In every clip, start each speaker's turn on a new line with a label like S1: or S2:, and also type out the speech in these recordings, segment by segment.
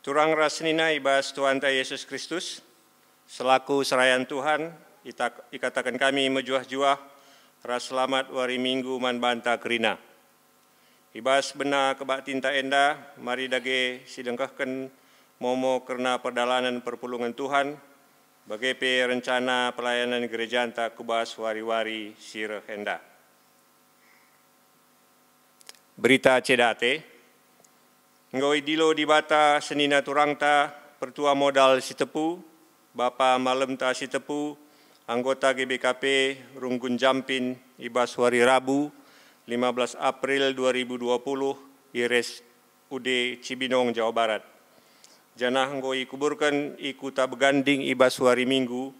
S1: Turang rasnina ibas Tuhan ta Yesus Kristus, selaku serayan Tuhan, ikatakan kami mejuah-juah, ras selamat wari minggu man banta kerina. Ibas bena kebak tinta enda, mari dage sidengkahkan momo kerna perdalanan perpulungan Tuhan, bagai rencana pelayanan gereja anta kubas wari-wari sirah enda. Berita cedate. Ngoi dilo di bata senina turangta pertua modal Sitepu, Bapa Malam ta Sitepu, anggota GBKP Runggun Jampin ibas hari Rabu 15 April 2020 Ires UD Cibinong Jawa Barat. Janah ngoi kuburkan ikuta beganding ibas hari Minggu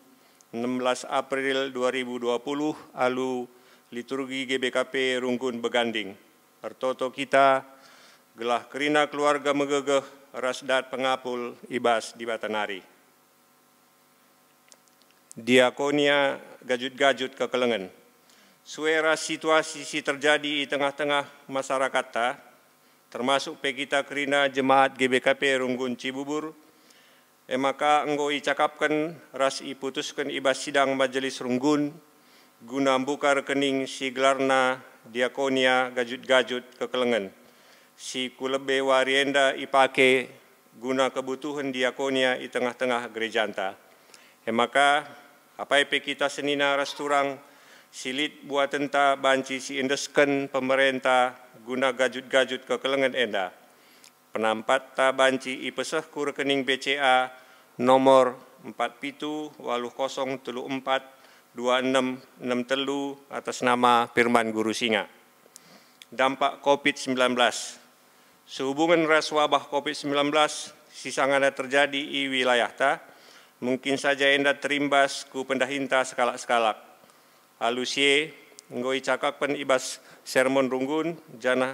S1: 16 April 2020 alu liturgi GBKP Runggun Beganding. Pertoto kita gelah kerina keluarga megegeh rasdat pengapul ibas di Batanari. Diakonia gajut-gajut kekelengan. Suera situasi si terjadi di tengah-tengah masyarakat ta, termasuk pegita kerina jemaat GBKP Runggun Cibubur, maka enggoi cakapkan ras iputuskan ibas sidang majelis Runggun guna buka rekening si gelarna diakonia gajut-gajut kekelengan. Si kulebe warienda ipake guna kebutuhan diakonia di tengah-tengah gereja anta. Maka apa kita senina rasturang silit buat enta banci si indesken pemerintah guna gajut-gajut kekelengan enda. Penampat ta banci ipeseh ku rekening BCA nomor 47.034.2663 atas nama Firman Guru Singa. Dampak COVID-19. Sehubungan ras wabah COVID-19 sisangana terjadi di wilayah ta, mungkin saja enda terimbas ku pendahinta sekalak-sekalak. Alusie, ngoi cakapkan ibas sermon Runggun, janah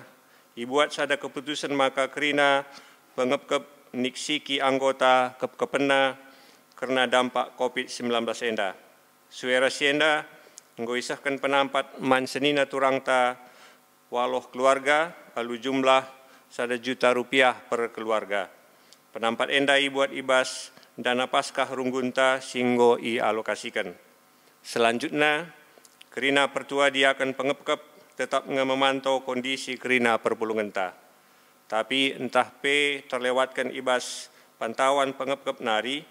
S1: ibuat sada keputusan maka kerina pengep-kep niksiki anggota kep-kepena karena dampak COVID-19 enda. Suera sienda, ngoi sahkan penampat man senina turang ta waloh keluarga, alu jumlah Rp1 juta per keluarga. Penampat enda buat ibas dana paskah Runggunta singgo i alokasikan. Selanjutnya, kerina pertua dia akan pengep-kep tetap memantau kondisi kerina perpulungan ta. Tapi entah terlewatkan ibas pantauan pengep-kep nari,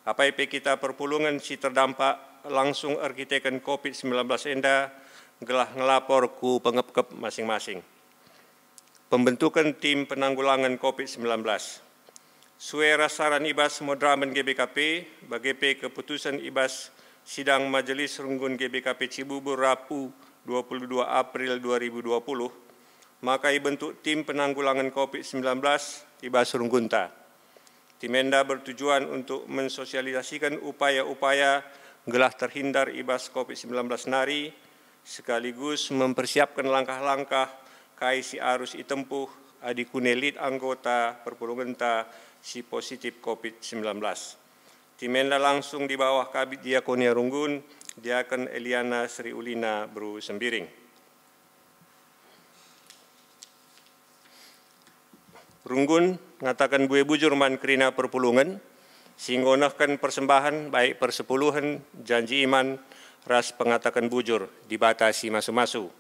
S1: apa kita perpulungan si terdampak langsung arkitekan COVID-19 enda gelah ngelapor ku pengep-kep masing-masing. Pembentukan tim penanggulangan COVID-19. Suara saran ibas modramen GBKP, bagai keputusan ibas sidang Majelis Runggun GBKP Cibubur Rabu 22 April 2020, maka dibentuk tim penanggulangan COVID-19 ibas Runggunta. Tim enda bertujuan untuk mensosialisasikan upaya-upaya gelah terhindar ibas COVID-19 nari, sekaligus mempersiapkan langkah-langkah kai si arus itempuh adikunelit anggota perpulungan ta si positif COVID-19. Timenda langsung di bawah Kabid Diakonia Runggun, Diakon Eliana Sri Ulina Bru Sembiring. Runggun ngatakan bue bujur man kerina perpulungan, singgonahkan persembahan baik persepuluhan janji iman ras pengatakan bujur dibatasi masu-masu.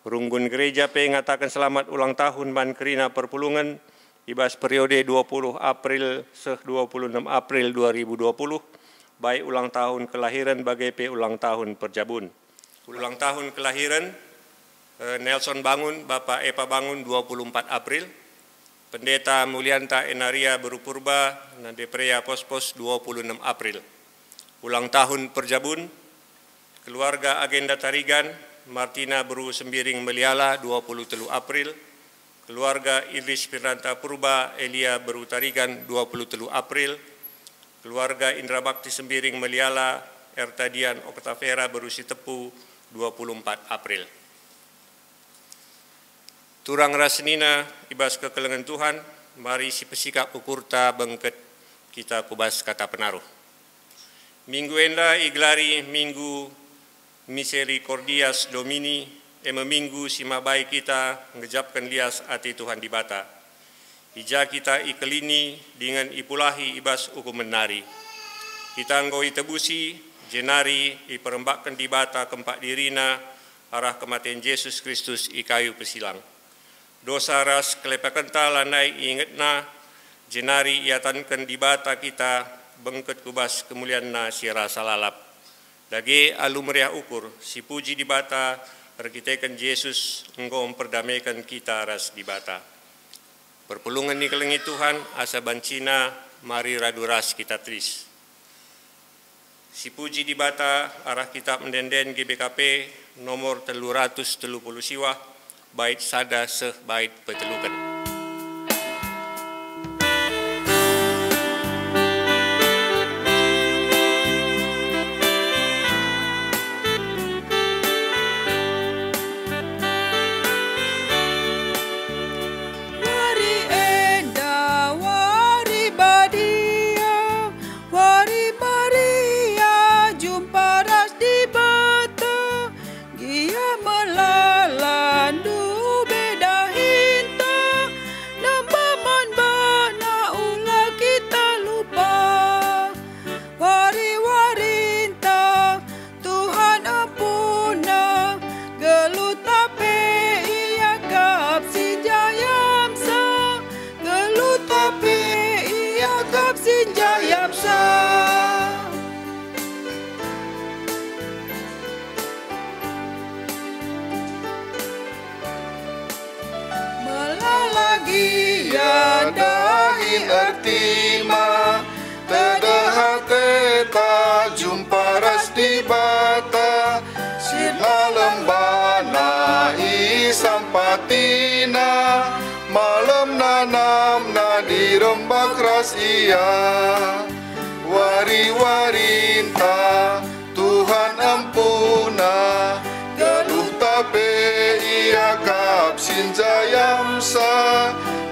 S1: Runggun Gereja ngatakan selamat ulang tahun man kerina perpulungan ibas periode 20 April seh 26 April 2020 baik ulang tahun kelahiran bagai ulang tahun perjabun. Ulang tahun kelahiran Nelson Bangun, Bapak Epa Bangun 24 April, Pendeta Mulyanta Enaria Berupurba Nadeprea Pospos 26 April. Ulang tahun perjabun keluarga Agenda Tarigan Martina Bru Sembiring Meliala 23 April, keluarga Idris Piranta Purba Elia Bru Tarigan 23 April, keluarga Indra Bakti Sembiring Meliala Ertadian Oktavera Bru Sitepu 24 April. Turang rasnina ibas kekelengan Tuhan, mari si pesikap ukurta bengket kita kubas kata penaruh. Minggu enda iglari minggu Misericordias Domini, minggu si mabai kita ngejapkan lias ati Tuhan di bata. Ija kita ikelini dengan ipulahi ibas uku menari. Kita anggoi tebusi, jenari iperembakkan di bata kempak dirina, arah kematian Yesus Kristus i kayu pesilang. Dosa ras kelepakan talanai ingatna, jenari iatankan di bata kita, bengket kubas kemuliaan na sira salalap. Dage alu meriah ukur, si puji di bata, perkitakan Yesus, engkau memperdamaikan kita ras di bata. Perpulungan ni kelengi Tuhan, asa bancina, mari raduras kita tris. Si puji di bata, arah kitab mendenden GBKP, nomor 330 siwa, bait sada seh bait petelukan.
S2: Dahin artima Tadahat teta jumpa ras di bata Sirna lembana isampatina Malam nanam na di rembak ras ia Wari-warinta Tuhan ampuna Geluh tape ia kap sinjayamsa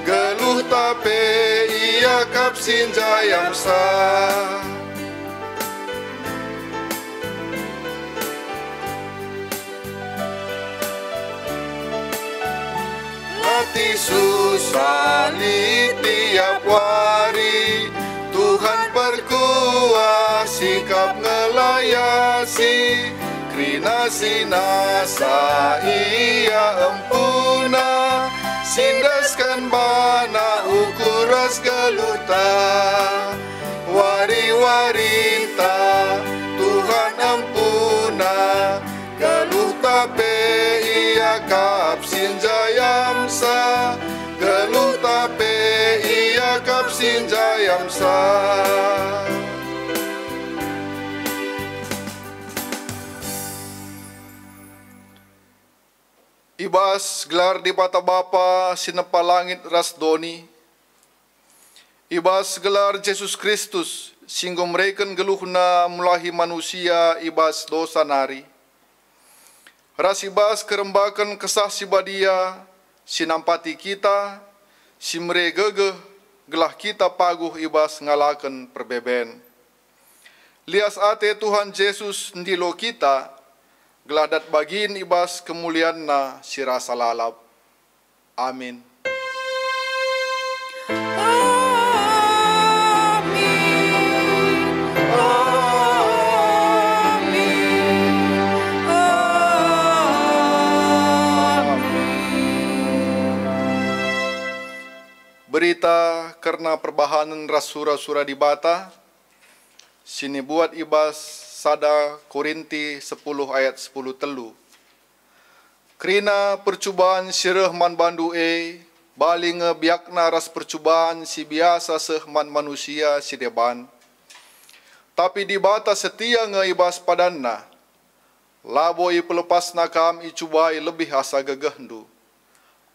S2: Geluh tape ia kap sinjayamsa Hati susah di tiap hari Tuhan perkuah sikap ngelayasi Krina sinasa ia empuna Sindaskan bana ukuras geluta Wari-warinta Tuhan ampuna Geluh tape ia kap sinjayamsa Geluh tape ia kap sinjayamsa Ibas gelar di bata Bapa sinepa langit ras doni. Ibas gelar Yesus Kristus singgo mereken geluhna mulahi manusia ibas dosa nari. Ras ibas kerembakan kesah si badia sinampati kita simre gegeh gelah kita paguh ibas ngalaken perbeben. Lias ate Tuhan Yesus ndilo kita geladat bagin ibas kemuliaan na sira salalap. Amin. Berita karena perbahanan rasura-sura di bata, sini buat ibas Sada Korinti 10 ayat 10 telu. Krina percubaan sireh man bandu baling biakna ras percubaan si biasa seh man manusia si deban. Tapi di bata setia ngeibas padanna. Laboi pelepasna kam icubai lebih asa gegehndu.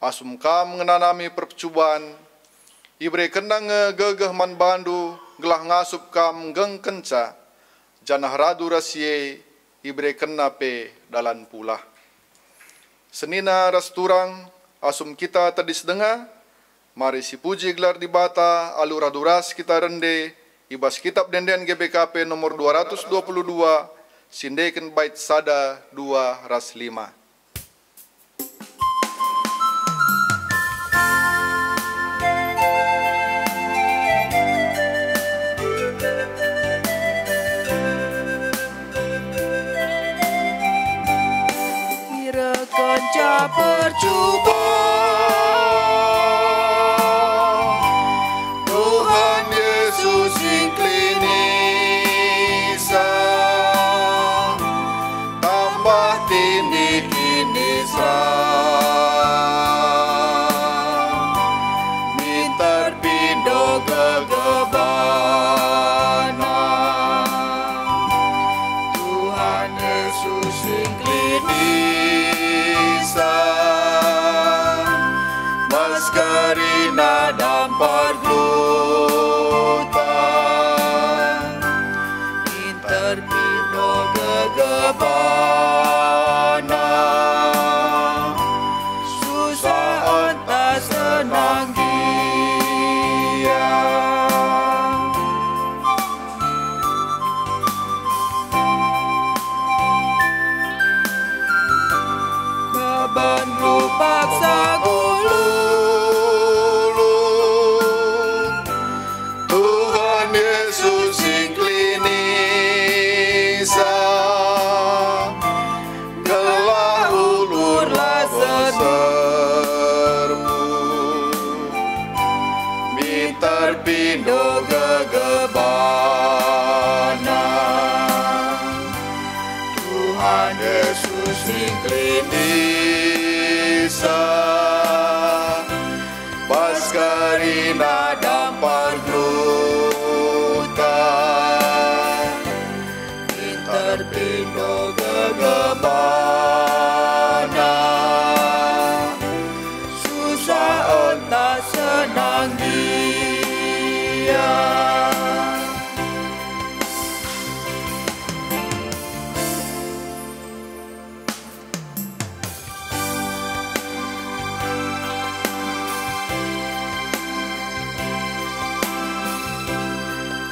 S2: Asum kam ngenanami percubaan. Ibre kena ngegegeh man bandu gelah ngasup kam geng kenca. Janah radu rasie ibre kena pe dalan pula. Senina ras turang asum kita tadis denga. Mari si puji gelar di bata alu radu ras kita rende. Ibas kitab denden GBKP nomor 222. Sindeken bait sada 2 ras 5. Baskarina dampar glutan interpino gegebana susah entah senang dia keban paksa Terpindo gegebana Tuhan Yesus iklinisa Baskarina dampar glutan Terpindo gegebana susah entah senang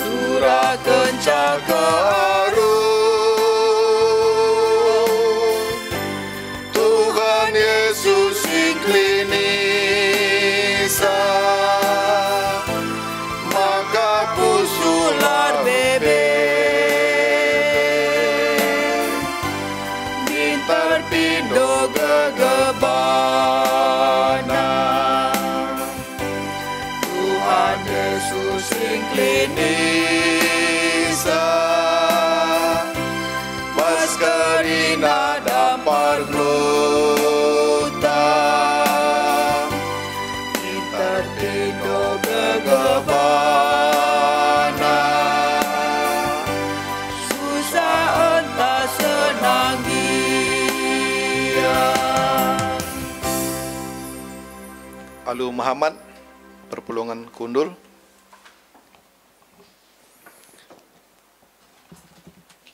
S2: Turah kencang ke arus Tuhan Yesus iklinisa maka pusular bebe Terpindo gegebana Tuhan Yesus iklinisa Baskarina dampar glutan Terpindo gegebana susah entah senang dia Alu Muhammad perpulungan kundul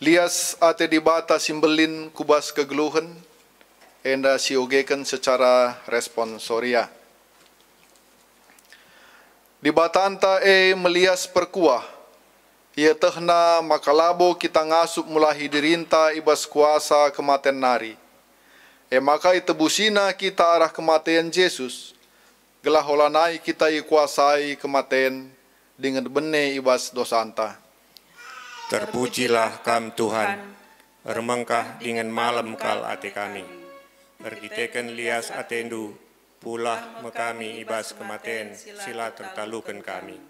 S2: lias ate dibata simbelin kubas kegeluhan enda siogekan secara responsoria dibatanta melias perkuah ia tehna makalabo kita ngasup mulahi dirinta ibas kuasa kematian nari maka itebusina kita arah kematian Yesus gelah holanai kita ikuasai kematian dengan bene ibas dosanta.
S1: Terpujilah kam Tuhan, remengkah dengan malam kal ate kami. Bergiteken lias atendu, pulah mekami ibas kematen, sila tertalukan kami.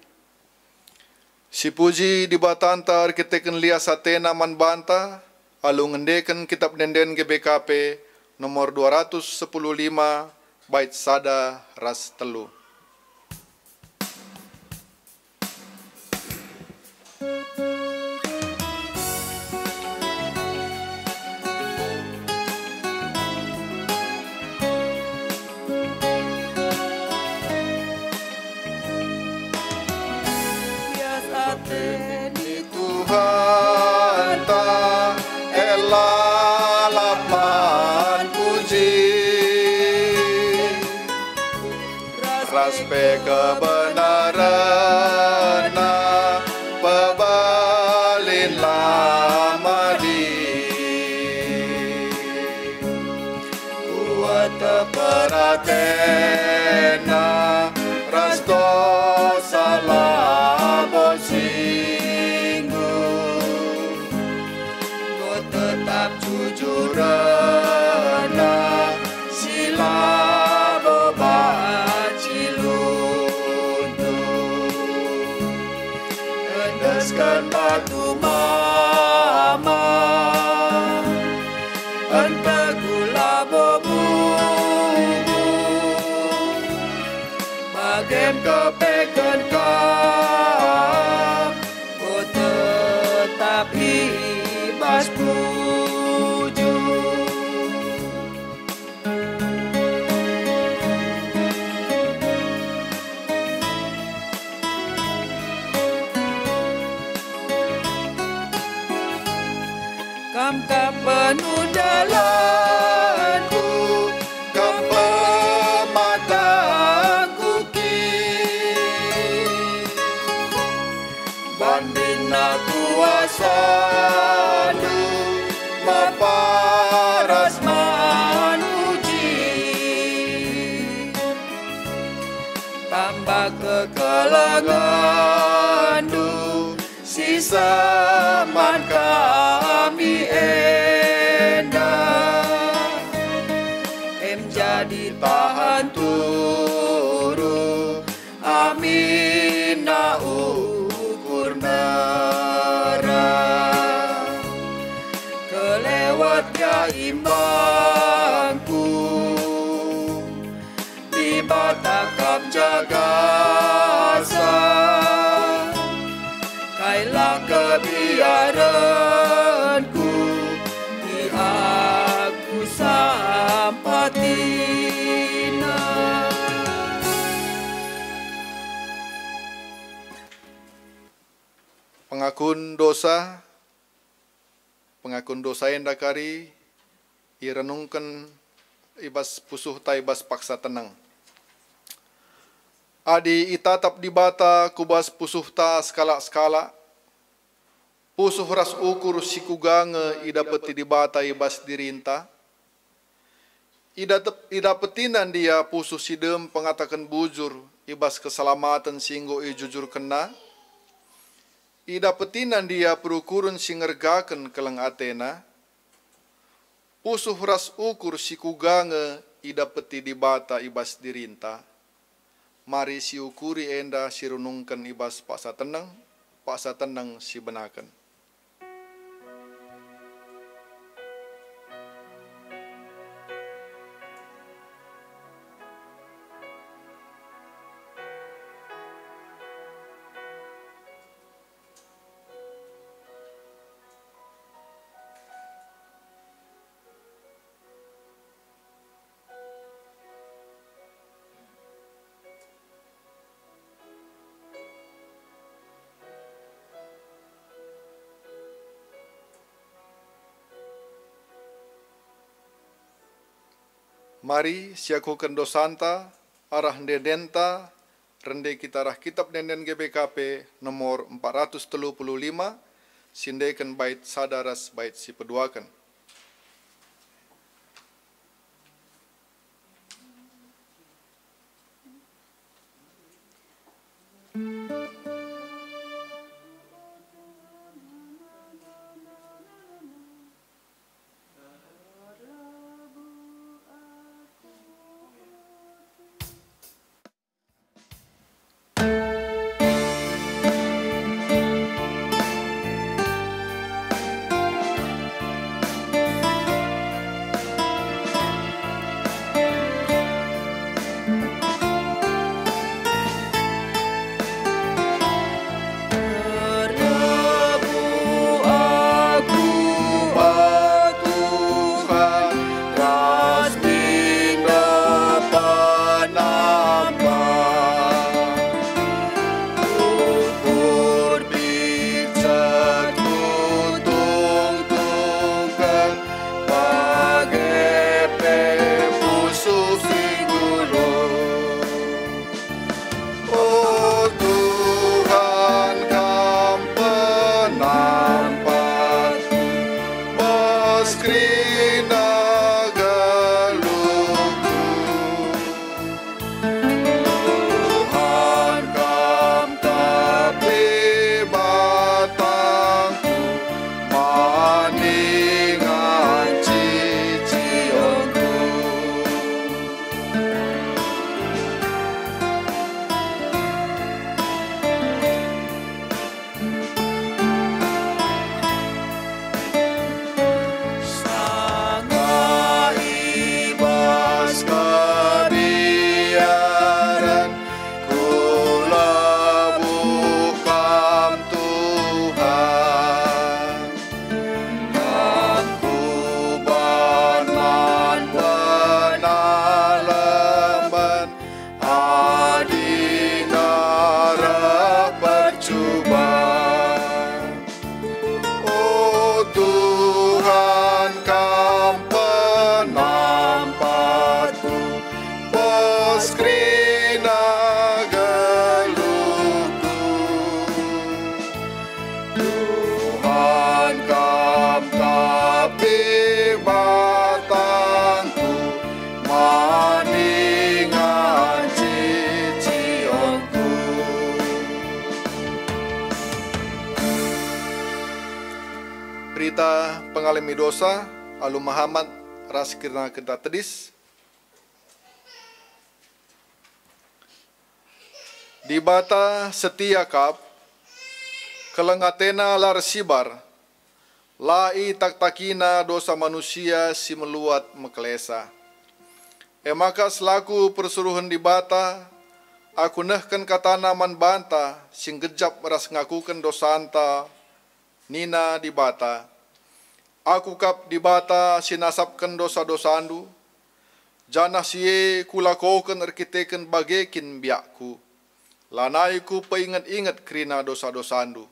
S2: Si puji di batanta arkiteken lias atena man banta, alu ngendeken kitab denden GBKP nomor 215 bait sada ras telu. Tuhan ta elalapan puji raspe kebenaran pebalin lamadi kuat peratena rasto salah bosi jujurana sila bebaci luntu endaskan batu mama entah gula bebubu bagian kepekan kam tetapi ibas
S3: Pamkap penuh jalanku, kapa mataku kini. Bandina kuasa lu, maparas man puji. Tambah kekelangan du, sisa man kami endah. Em jadi tahan turu, amin na ukur nara. Kelewat ya imbangku, di batakam jagasa. Kailah kebiaranku, di aku sampatina.
S2: Pengakuan dosa endakari irenungkan ibas pusuh ta ibas paksa tenang. Adi itatap di bata kubas pusuh ta skala-skala, pusuh ras ukur sikugange idapeti di bata ibas dirinta, idapetinan dia pusuh sidem pengatakan bujur ibas keselamatan singgo jujur kena, idapetinan dia perukurun singergaken keleng Atena, pusuh ras ukur sikugange idapeti di bata ibas dirinta. Mari siukuri enda sirunungkan ibas paksa tenang si benakan. Mari siakukan dosanta, arah dendenta, rende kita arah kitab denden GBKP nomor 435, sindekan bait sadaras bait si peduakan. kita pengalami dosa, alu Muhammad ras kirna kita tedis. Di bata setia kap, kelengatena lar sibar, lai tak takina dosa manusia si meluat mekelesa. Maka selaku persuruhan di bata, aku nehken katana man banta, sing gejap ras ngakuken dosanta, nina di bata. Aku kap di bata sinasapken dosa-dosandu, janah siye kulakoken erkiteken bagekin biakku, lanaiku peingat-ingat krina dosa-dosandu.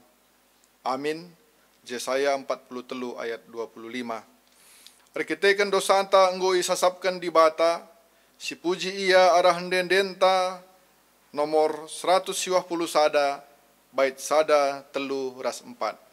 S2: Amin. Yesaya 43 ayat 25. Erkiteken dosanta enggo isasapken di bata, si puji ia arah dendenta nomor 120 sada, bait sada telu ras 4.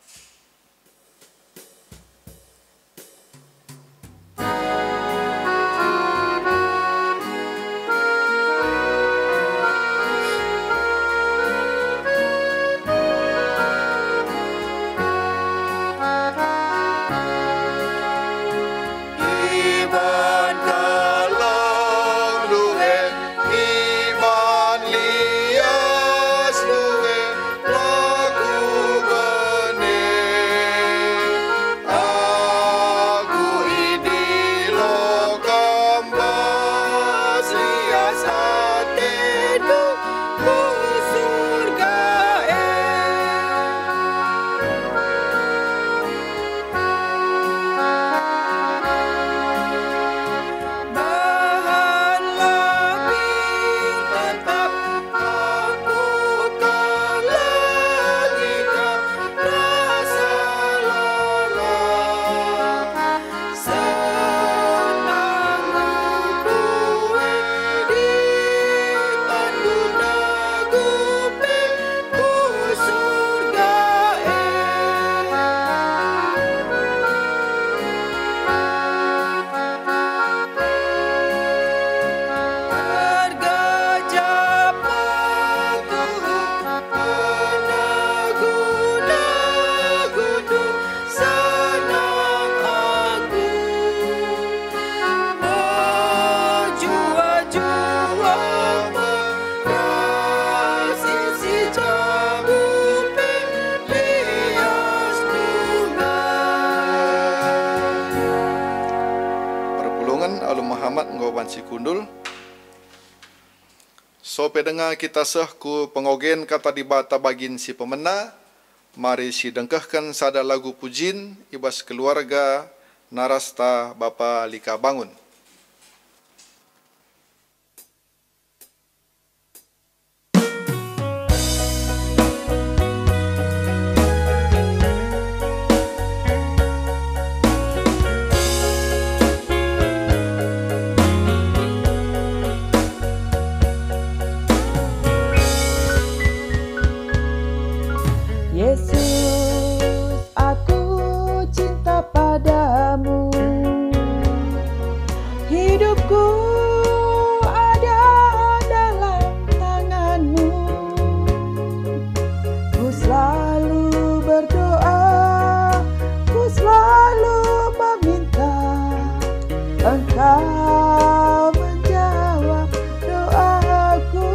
S2: Si kundul so pedenga kita seh ku pengogen kata di bata bagin si pemena, mari si dengkehkan sada lagu pujin ibas keluarga narasta Bapa Lika Bangun.
S4: Yesus, aku cinta padamu. Hidupku ada dalam tanganmu. Ku selalu berdoa, ku selalu meminta Engkau menjawab doaku.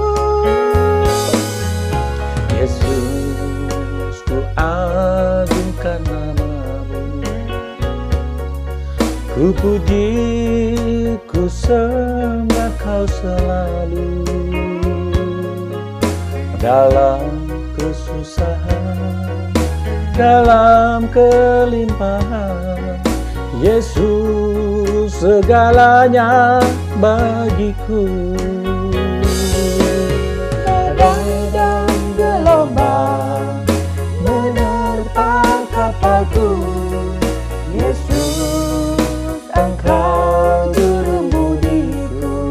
S4: Yesus, ku agungkan namamu, ku puji, ku sembah Kau selalu. Dalam kesusahan, dalam kelimpahan, Yesus segalanya bagiku. Badai dan gelombang menerpa kapalku, Yesus Engkau jurumbudiku.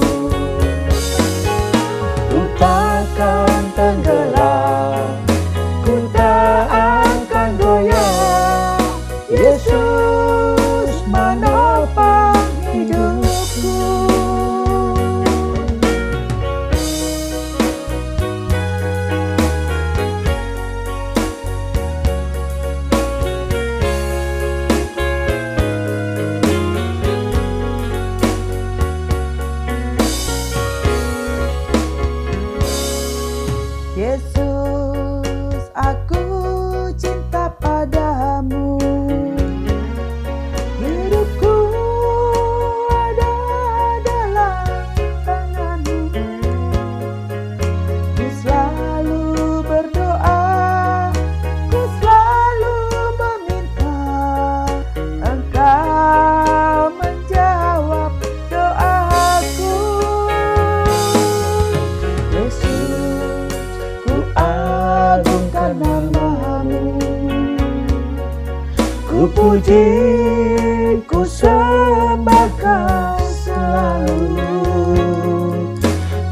S4: Ku takkan tenggelam, ku tak akan goyah, Yesus menopang hidupku. Yesus, aku cinta padamu. Hidupku ada dalam tanganmu. Ku selalu berdoa, ku selalu meminta Engkau menjawab doaku. Yesus, ku agungkan namamu. Ku puji, ku sembah Kau selalu.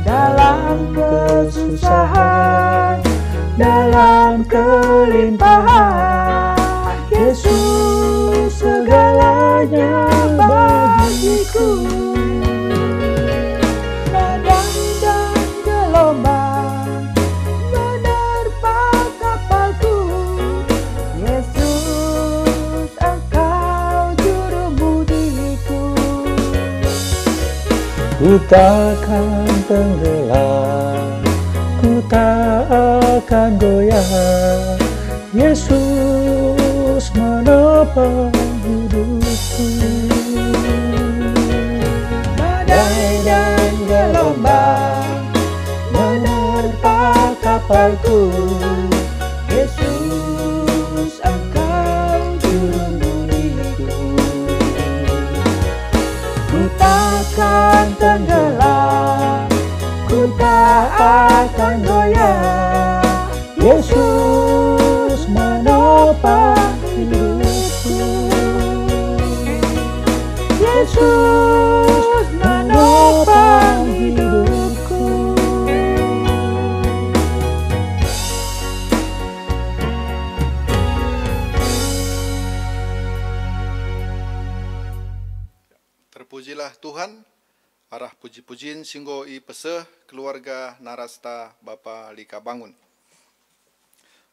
S4: Dalam kesusahan, dalam kelimpahan, Yesus segalanya bagiku. Badai dan gelombang menerpa kapalku, Yesus, Engkau juru budiku. Ku takkan tenggelam, ku tak akan goyah. Yesus menopang hidupku. Badai dan gelombang menerpa kapalku, Yesus, Engkau juru budiku. Ku takkan tenggelam, ku tak akan goyah. Yesus menopang hidupku. Yesus menopang hidupku.
S2: Terpujilah Tuhan, arah puji-pujian singgo i peseh keluarga narasta Bapa Lika Bangun.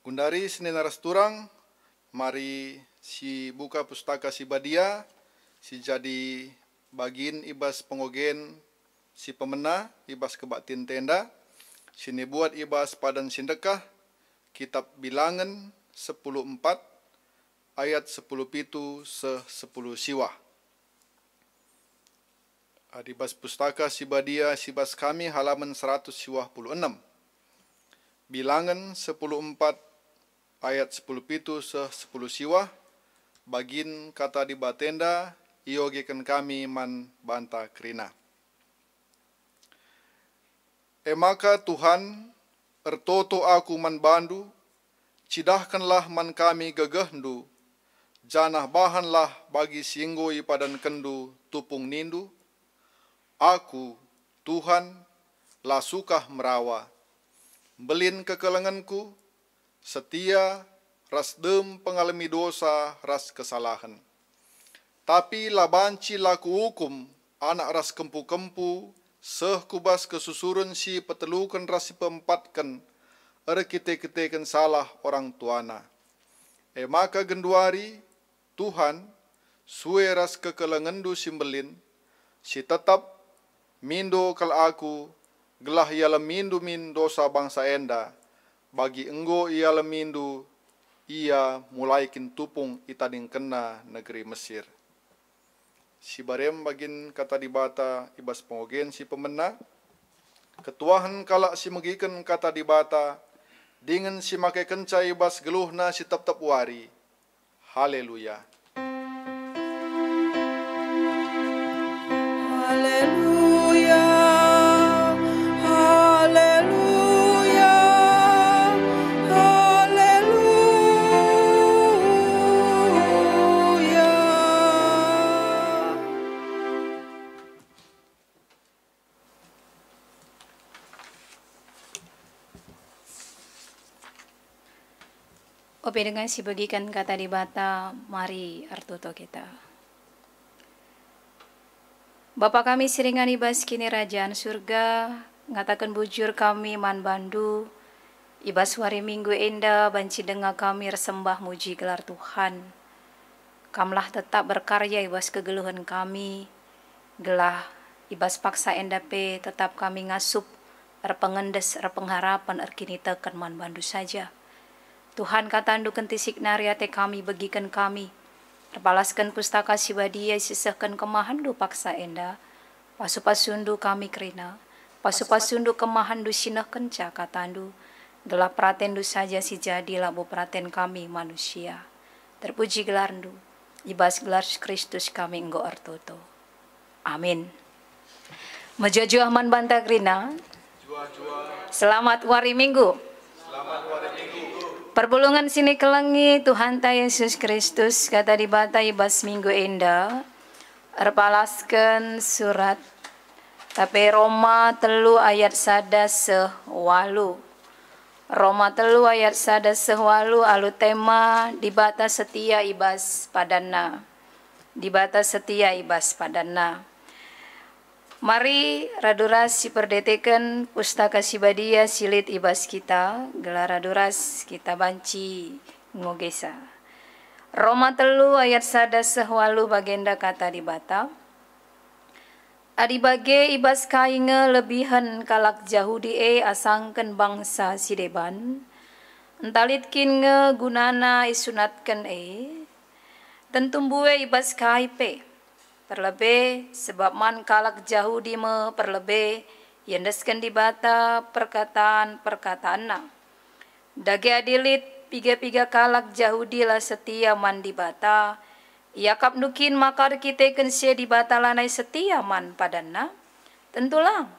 S2: Gundari sini narasturang, mari si buka pustaka si badia, si jadi bagin ibas pengogen si pemena, ibas kebatin tenda, sini buat ibas padan sindekah, kitab bilangan 10:4, ayat 10:7 se-10 siwah. Adibas pustaka si badia sibas kami halaman 126. Bilangan 10:4 ayat 10:7 se-10 siwah. Bagin kata di batenda iogekan kami man banta krina. Maka Tuhan ertoto aku man bandu, cidahkanlah man kami gegehndu, janah bahanlah bagi singgoi padan kendu tupung nindu. Aku, Tuhan, lah sukah merawa, belin kekelenganku, setia, ras dem pengalami dosa, ras kesalahan. Tapi lah banci laku hukum, anak ras kempu-kempu, seh kubas kesusurun si petelukan ras si pempatkan, kite-kitekan salah orang tuana. Maka genduari, Tuhan, sue ras kekelengandu simbelin, si tetap mindo kal aku, gelah ialah mindu min dosa bangsa enda, bagi enggo ialah mindu, ia mulai kin tupung itading kena negeri Mesir. Si barem bagin kata dibata ibas pengogen si pemena, ketuahan kalak si megiken kata dibata, dengan si make kenca ibas geluhna si tep-tep wari. Haleluya.
S3: Haleluya, haleluya, haleluya.
S5: Ope dengan si bagikan kata di bata, mari artuto kita. Bapa kami siringan ibas kini Rajaan Surga, ngatakan bujur kami man bandu, ibas hari Minggu enda banci dengar kami resembah muji gelar Tuhan. Kamlah tetap berkarya ibas kegeluhan kami, gelah ibas paksa enda pe tetap kami ngasup pengendes, pengharapan, kini tekan man bandu saja. Tuhan katandu kentisik nariate kami, bagikan kami. Terbalaskan pustaka sibadia, sisahkan kemahandu paksa enda. Pasu-pasundu kami kerina. Pasu-pasundu kemahandu sinah kenca katandu. Gelap pratendu saja si jadi labu praten kami manusia. Terpuji gelarndu. Ibas gelar Kristus kami enggo artoto. Amin. Mejojo Ahman Bantagrina. Selamat wari Minggu. Perbulungan sini kelengi Tuhan ta Yesus Kristus kata dibata ibas Minggu enda. Erpalaskan surat tapi Roma 3 ayat 1-8. Roma 3 ayat 1-8 alu tema dibata setia ibas padana. Dibata setia ibas padana. Mari raduras si perdeteken pustaka sibadia silit ibas kita. Gelar raduras kita banci ngogesa. Roma 3 ayat 1-8 bagenda kata dibata. Adi bage ibas kainge lebihan kalak Jahudi asangken bangsa sideban. Entalitkin nge gunana isunatken tentumbue ibas kaipe. Terlebih sebab man kalak Jahudi me perlebih yendesken dibata perkataan-perkataan na. Dage adilit piga-piga kalak Jahudi lah setia man dibata. Yakap nukin makar kita kensia dibatalanai setia man padana. Tentulang.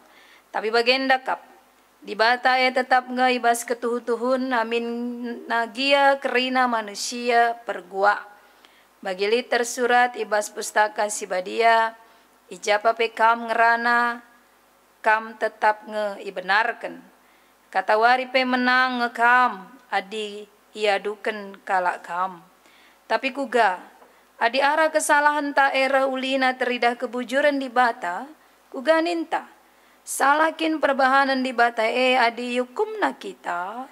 S5: Tapi bagenda kap. Dibata tetap ibas ketuhu-tuhun amin nagia kerina manusia pergua. Bagi tersurat ibas pustaka sibadia. Ijapa pekam ngerana. Kam tetap ibenarkan. Kata wari pe menang ngekam. Adi iaduken kalak kam. Tapi kuga. Adi arah kesalahan ta era ulina teridah kebujuran di bata, kuganinta. Salakin perbahanan di bata adi yukumna kita.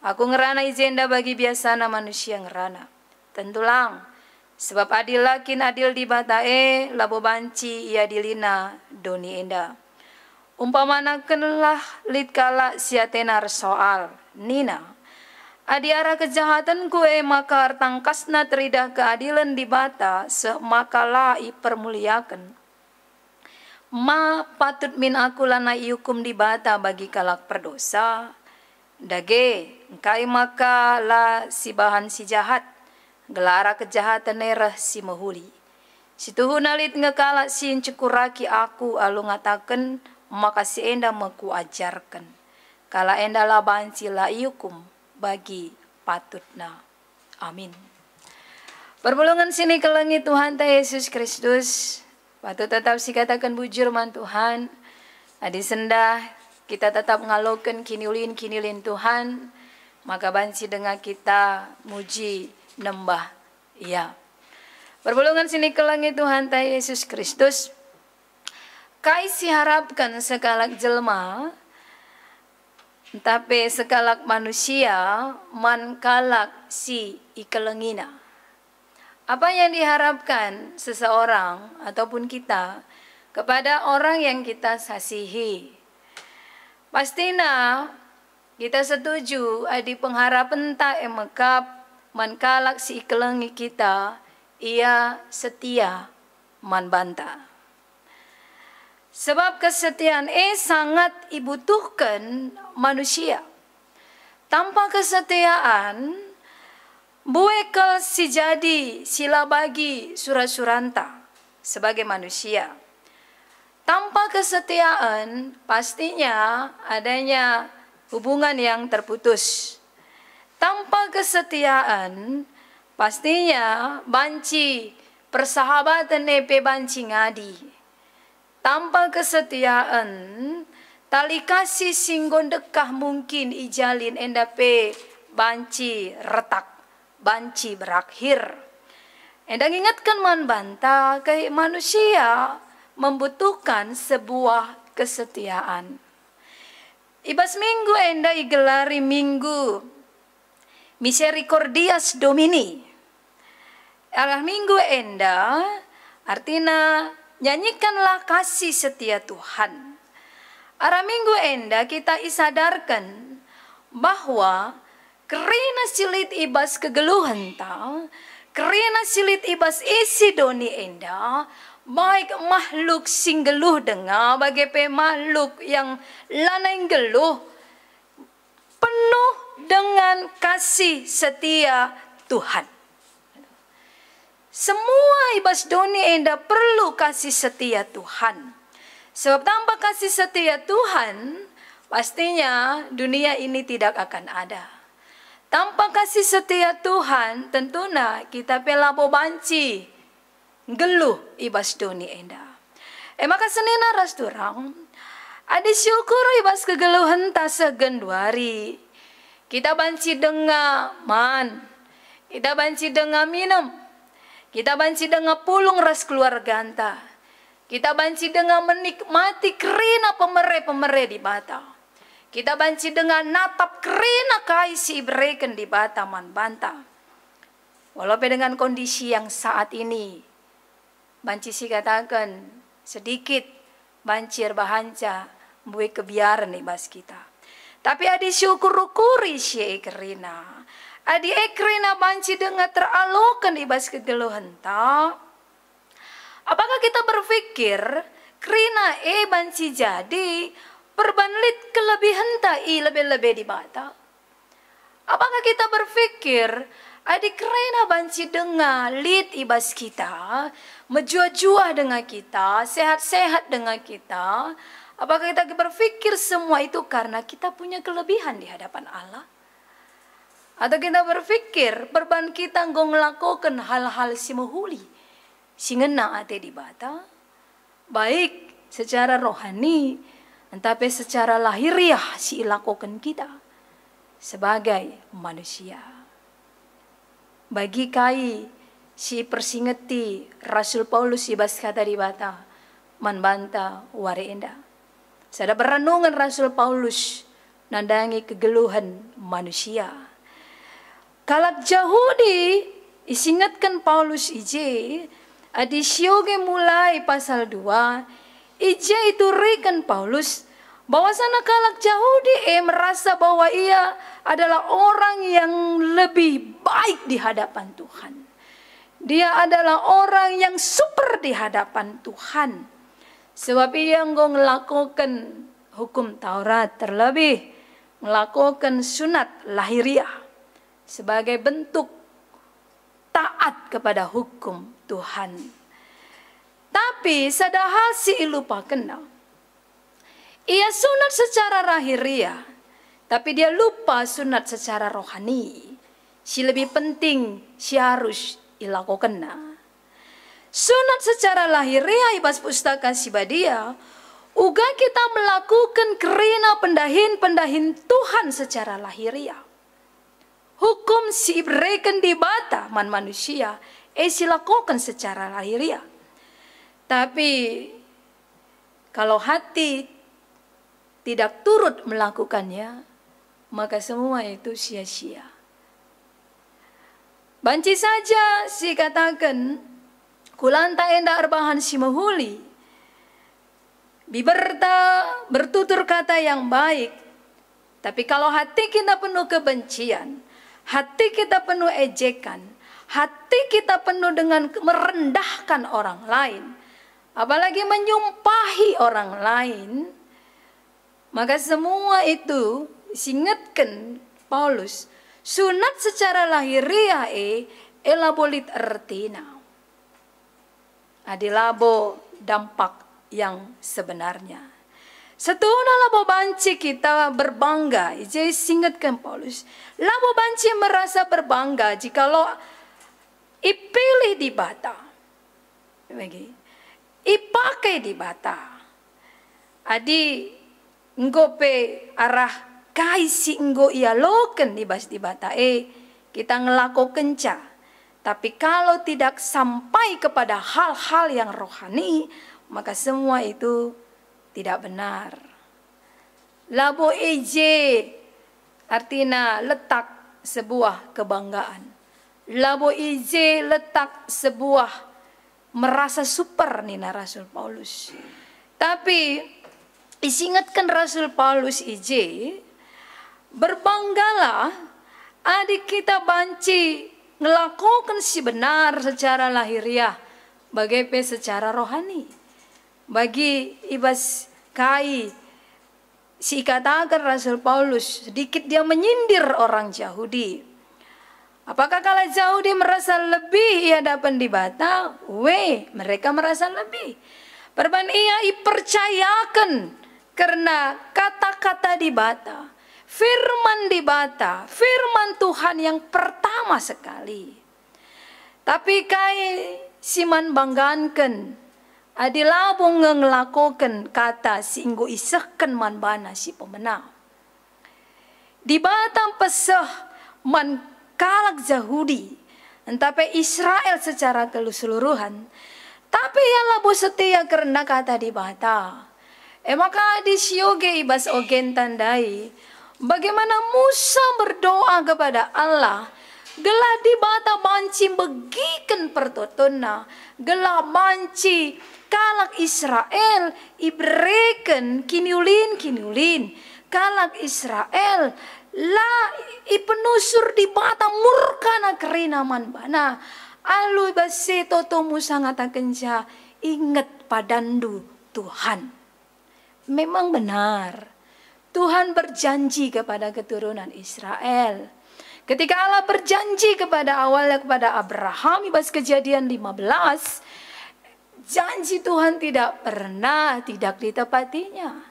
S5: Aku ngerana izenda bagi biasana manusia ngerana. Tentulang, sebab adil lakin adil di bata labo banci ia dilina doni enda. Umpamanakanlah lit kala siatenar soal, Nina. Adi arah kejahatan kue maka tangkasna teridah keadilan di bata semakalah permuliakan. Ma patut min aku lana iukum di bata bagi kalak perdosa. Dage kai maka la si bahan si jahat. Gelara kejahatan nerah si mahuli. Situhun alit ngekala si cekuraki aku alu ngataken maka si enda meku ajarkan. Kala enda la banci la iukum. Bagi patutna. Amin. Perbulungan sini kelengi Tuhan ta Yesus Kristus. Patut tetap si katakan bujur man Tuhan. Adi sendah kita tetap ngaloken kinilin Tuhan. Maka banci dengan kita muji nembah. Ya. Perbulungan sini kelengi Tuhan ta Yesus Kristus. Kai si harapkan sekalak jelma. Tapi sekalak manusia man kalak si ikelengina. Apa yang diharapkan seseorang ataupun kita kepada orang yang kita kasihi? Pastinya kita setuju adi pengharapan tak emekap man kalak si ikelengi kita ia setia man banta. Sebab kesetiaan sangat dibutuhkan manusia. Tanpa kesetiaan, buekal si jadi sila bagi surah-suranta sebagai manusia. Tanpa kesetiaan, pastinya adanya hubungan yang terputus. Tanpa kesetiaan, pastinya banci persahabatan nepe banci ngadi. Tanpa kesetiaan, tali kasih singgon dekah mungkin ijalin endape banci retak, banci berakhir. Endang ingatkan man banta kayak manusia membutuhkan sebuah kesetiaan. Ibas minggu enda igelari minggu Misericordias Domini. Arah minggu enda artinya nyanyikanlah kasih setia Tuhan. Ara minggu enda kita isadarkan bahwa kerina silit ibas kegeluhan ta, kerina silit ibas isi doni enda, baik makhluk sing geluh dengar bagi makhluk yang lanai geluh, penuh dengan kasih setia Tuhan. Semua ibas doni enda perlu kasih setia Tuhan. Sebab tanpa kasih setia Tuhan, pastinya dunia ini tidak akan ada. Tanpa kasih setia Tuhan, tentunya kita pelabo banci, geluh ibas doni enda. Maka senina ras turang, adi syukur ibas kegeluhan tak segenduari. Kita banci dengar man, kita banci dengar minum, kita banci dengar pulung ras keluarga anta. Kita banci dengan menikmati kerina pemere-pemere di bata. Kita banci dengan natap kerina kaisi bereken di bata man banta. Walaupun dengan kondisi yang saat ini, banci si katakan sedikit bancir bahanca buat kebiaran ibas kita. Tapi adi syukur-ukuri si kerina. Adi kerina banci dengan teralokan ibas kegeluhan tak. Apakah kita berpikir kerina banci jadi perbanlit kelebihan tai lebih-lebih di bata? Apakah kita berpikir adik kerina banci dengar lid ibas kita, menjua-jua dengan kita, sehat-sehat dengan kita? Apakah kita berpikir semua itu karena kita punya kelebihan di hadapan Allah? Atau kita berpikir perban kita melakukan hal-hal simuhuli? Singena ate di bata, baik secara rohani, tapi secara lahiriah si lakukan kita sebagai manusia. Bagi kai si persingeti Rasul Paulus ibas kata di bata, manbanta wari enda. Sada berenungan Rasul Paulus nandangi kegeluhan manusia. Kalak Yahudi isingatkan Paulus ije. Adi syoge mulai pasal 2, ija itu rekan Paulus bahwa sana kalak Yahudi merasa bahwa ia adalah orang yang lebih baik di hadapan Tuhan. Dia adalah orang yang super di hadapan Tuhan. Sebab ia melakukan hukum Taurat, terlebih melakukan sunat lahiriah sebagai bentuk taat kepada hukum Tuhan. Tapi sadahal si lupa kenal. Ia sunat secara lahiriah, tapi dia lupa sunat secara rohani. Si lebih penting si harus ilakukan. Sunat secara lahiriah ibas pustaka si badia, uga kita melakukan kerina pendahin Tuhan secara lahiriah. Hukum si ibreken di bata man manusia, silakukan secara lahiriah. Tapi kalau hati tidak turut melakukannya, maka semua itu sia-sia. Banci saja si katakan, kulanta enda arbahan si mahuli, biberta bertutur kata yang baik. Tapi kalau hati kita penuh kebencian, hati kita penuh ejekan, hati kita penuh dengan merendahkan orang lain, apalagi menyumpahi orang lain, maka semua itu diingatkan Paulus, sunat secara lahiriah elabolit ertina. Adilabo dampak yang sebenarnya. Setuna labo banci kita berbangga, jadi ingatkan Paulus. Labo banci merasa berbangga jikalau ipilih di bata, ipakai di bata. Adi nggope arah kaisi nggo ia loken di bata kita ngelakukan ca. Tapi kalau tidak sampai kepada hal-hal yang rohani, maka semua itu tidak benar. Labo eje artinya letak sebuah kebanggaan. Labo eje letak sebuah merasa super nih Rasul Paulus. Tapi Isingatkan Rasul Paulus ije, berbanggalah adik kita banci ngelakukan si benar secara lahiriah, bagaimana secara rohani. Bagi ibas kai si katakan Rasul Paulus, sedikit dia menyindir orang Yahudi. Apakah kalau Yahudi merasa lebih ia dapat dibata? Mereka merasa lebih. Perban ia percayakan karena kata-kata dibata, firman dibata, firman Tuhan yang pertama sekali. Tapi kai siman banggankan, adilabung ngelakukan kata singgo isahkan man bana si pemenang. Dibata pesah man kalak Yahudi, entape Israel secara keseluruhan. Tapi ia labu setia karena kata dibata. Maka di sioge ibas ogen tandai bagaimana Musa berdoa kepada Allah, gelah dibata banci begiken pertotona, gelah banci kalak Israel ibreken kiniulin kalak Israel lah ipenusur dibata murkana kerinaman bana. Alu base toto Musa ngatakan ja, ingat padandu Tuhan. Memang benar, Tuhan berjanji kepada keturunan Israel. Ketika Allah berjanji awalnya kepada Abraham, ibas Kejadian 15, janji Tuhan tidak pernah tidak ditepatinya.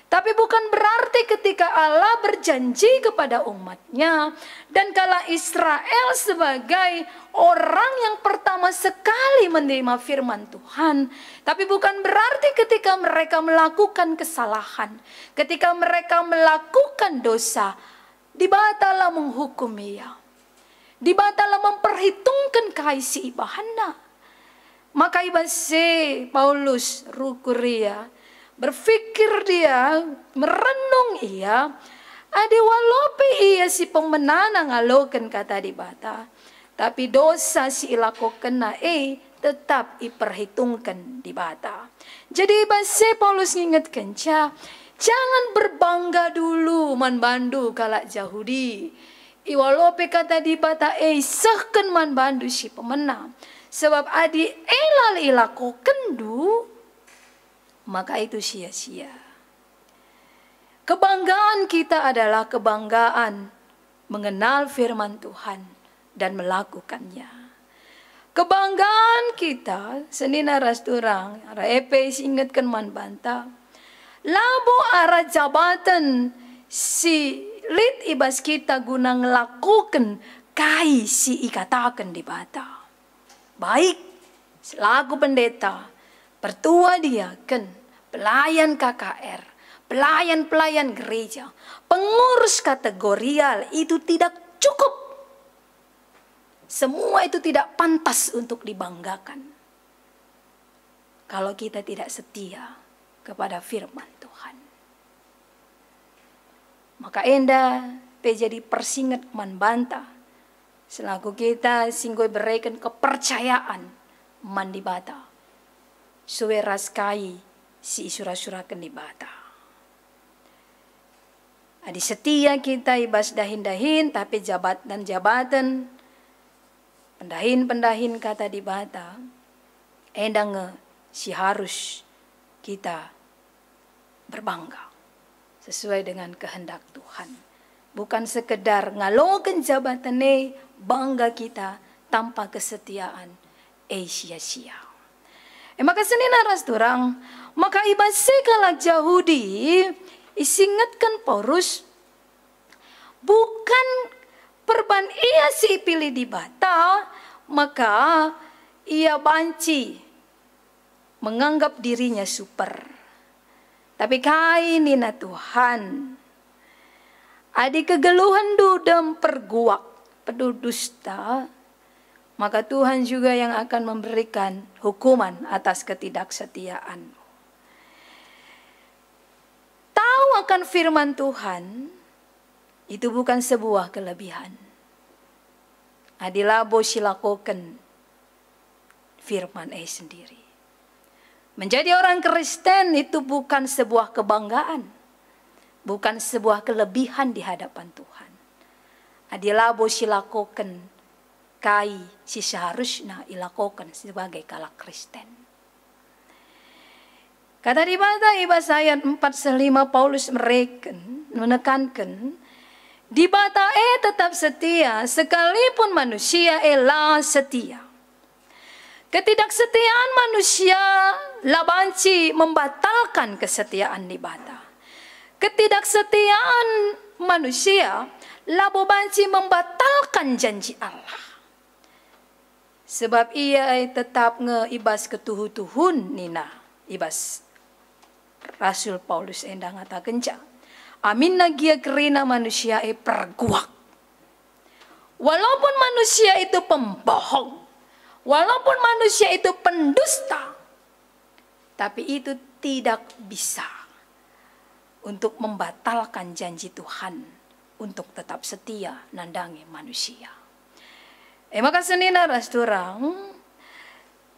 S5: Tapi bukan berarti ketika Allah berjanji kepada umatnya, dan kala Israel sebagai orang yang pertama sekali menerima firman Tuhan, tapi bukan berarti ketika mereka melakukan kesalahan, ketika mereka melakukan dosa, dibatalah menghukum ia, dibatalah memperhitungkan kaisi ibahana. Maka ibase Paulus rukuria, berfikir dia, merenung ia, ade walaupun ia si pemenang ngalokan kata dibata, tapi dosa si ilakokan na tetap iperhitungkan dibata. Jadi bahasa Paulus ngingetkan jangan berbangga dulu man bandu kalak Yahudi. Walaupun kata dibata sahkan man bandu si pemenang, sebab adi elal ilakokan du, maka itu sia-sia. Kebanggaan kita adalah kebanggaan mengenal firman Tuhan dan melakukannya. Kebanggaan kita, senina rasturang, ara epes ingatkan man banta, labo ara jabatan si lit ibas kita guna ngelakukan kai si ikatakan di bata. Baik, selaku pendeta, pertua diaken, pelayan KKR, pelayan-pelayan gereja, pengurus kategorial itu tidak cukup. Semua itu tidak pantas untuk dibanggakan kalau kita tidak setia kepada firman Tuhan. Maka enda jadi persingat man banta selaku kita singgoi berikan kepercayaan man dibata. Suwe raskai si isura-surakan di bata. Adi setia kita ibas dahin-dahin, tapi jabatan pendahin kata di bata, endang si harus kita berbangga sesuai dengan kehendak Tuhan. Bukan sekedar ngalokan jabatan bangga kita tanpa kesetiaan sia-sia. Maka senina rasturang, maka ibase kalak Yahudi isingatkan Paulus, bukan perban ia si pilih di bata, maka ia banci menganggap dirinya super. Tapi kainina Tuhan, adi kegeluhan dudam perguak pedudusta, maka Tuhan juga yang akan memberikan hukuman atas ketidaksetiaan. Tahu akan firman Tuhan itu bukan sebuah kelebihan. Adilabo silakokan firman sendiri. Menjadi orang Kristen itu bukan sebuah kebanggaan, bukan sebuah kelebihan di hadapan Tuhan. Adilabo silakoken kai si seharusnya ilakokan sebagai kalak Kristen. Kata di ibas ayat 4:5 Paulus menekankan di bata tetap setia sekalipun manusia elah setia. Ketidaksetiaan manusia labanci membatalkan kesetiaan di bata. Ketidaksetiaan manusia labobanci membatalkan janji Allah. Sebab ia tetap ngeibas ketuhu-tuhun nina ibas Rasul Paulus endang ngata kenca. Amin nagia kerina manusia perguak. Walaupun manusia itu pembohong, walaupun manusia itu pendusta, tapi itu tidak bisa untuk membatalkan janji Tuhan untuk tetap setia nandangi manusia. Maka senina rasturang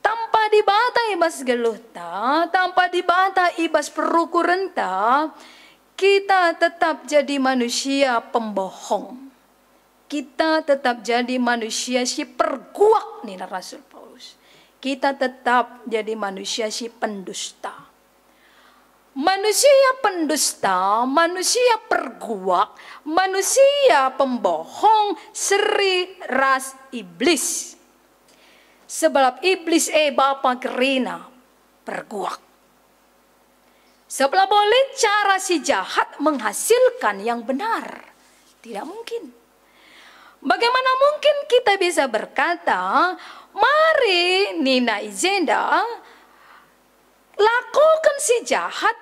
S5: tanpa dibata ibas geluhta, tanpa dibata ibas perukurenta, kita tetap jadi manusia pembohong. Kita tetap jadi manusia si perguak nih Rasul Paulus. Kita tetap jadi manusia si pendusta. Manusia pendusta, manusia perguak, manusia pembohong, seri ras iblis. Sebab iblis bapa kerina perguak. Sebab boleh cara si jahat menghasilkan yang benar. Tidak mungkin. Bagaimana mungkin kita bisa berkata, mari Nina Izenda lakukan si jahat,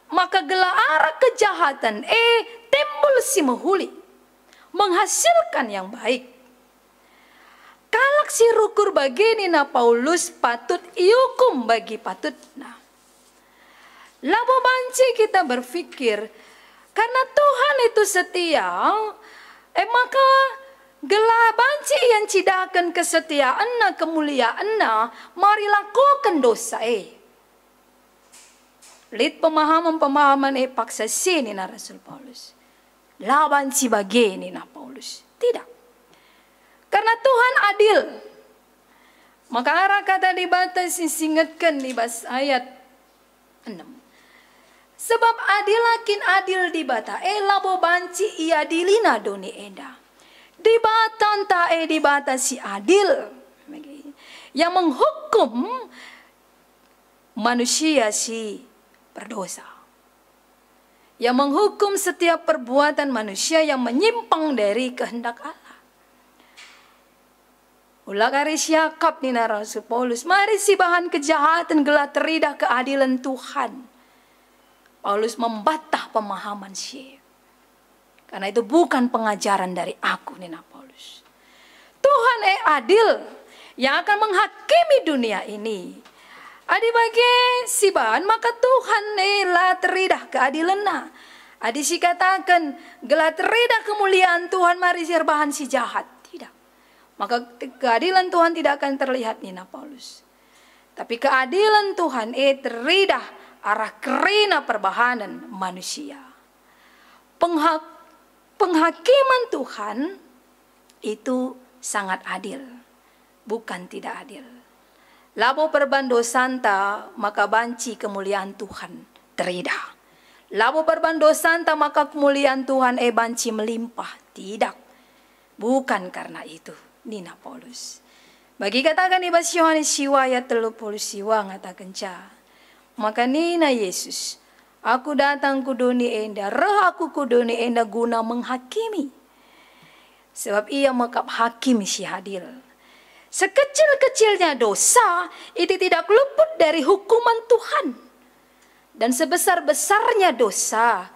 S5: maka gelara kejahatan timbul si mehuli, menghasilkan yang baik. Kalak si rukur bagi Nina Paulus patut iukum bagi patut. Labo banci kita berpikir, karena Tuhan itu setia, maka gelah banci yang cidakan kesetiaan kemuliaan mari lakukan dosa Lid pemahaman paksa sini na Rasul Paulus. Laban si bageni na Paulus. Tidak. Karena Tuhan adil. Maka arah kata di batas singatkan di bas ayat 6. Sebab adilakin adil di bata labo banci ia dilina doni eda. Di batan ta di bata si adil. Yang menghukum manusia si berdosa. Yang menghukum setiap perbuatan manusia yang menyimpang dari kehendak Allah. Ulah kari siakap ni Rasul Paulus. Mari si bahan kejahatan gelah teridah keadilan Tuhan. Paulus membatah pemahaman si. Karena itu bukan pengajaran dari aku Nina Paulus. Tuhan adil yang akan menghakimi dunia ini. Adi bagi si bahan maka Tuhan lah teridah keadilan na. Adi si katakan gelah teridah kemuliaan Tuhan mari sirbahan si jahat. Maka keadilan Tuhan tidak akan terlihat Nina Paulus. Tapi keadilan Tuhan teridah arah kerina perbahanan manusia. Penghakiman Tuhan itu sangat adil. Bukan tidak adil. Labo perbando santa maka banci kemuliaan Tuhan teridah. Labo perbando santa maka kemuliaan Tuhan banci melimpah. Tidak. Bukan karena itu. Nina Paulus. Bagi katakan ibas Yohanes siwa ayat 30 siwa ngatakan ca. Maka Nina Yesus, aku datang kudoni enda, roh aku kudoni enda guna menghakimi. Sebab ia makap hakim si adil. Sekecil-kecilnya dosa, itu tidak luput dari hukuman Tuhan. Dan sebesar-besarnya dosa,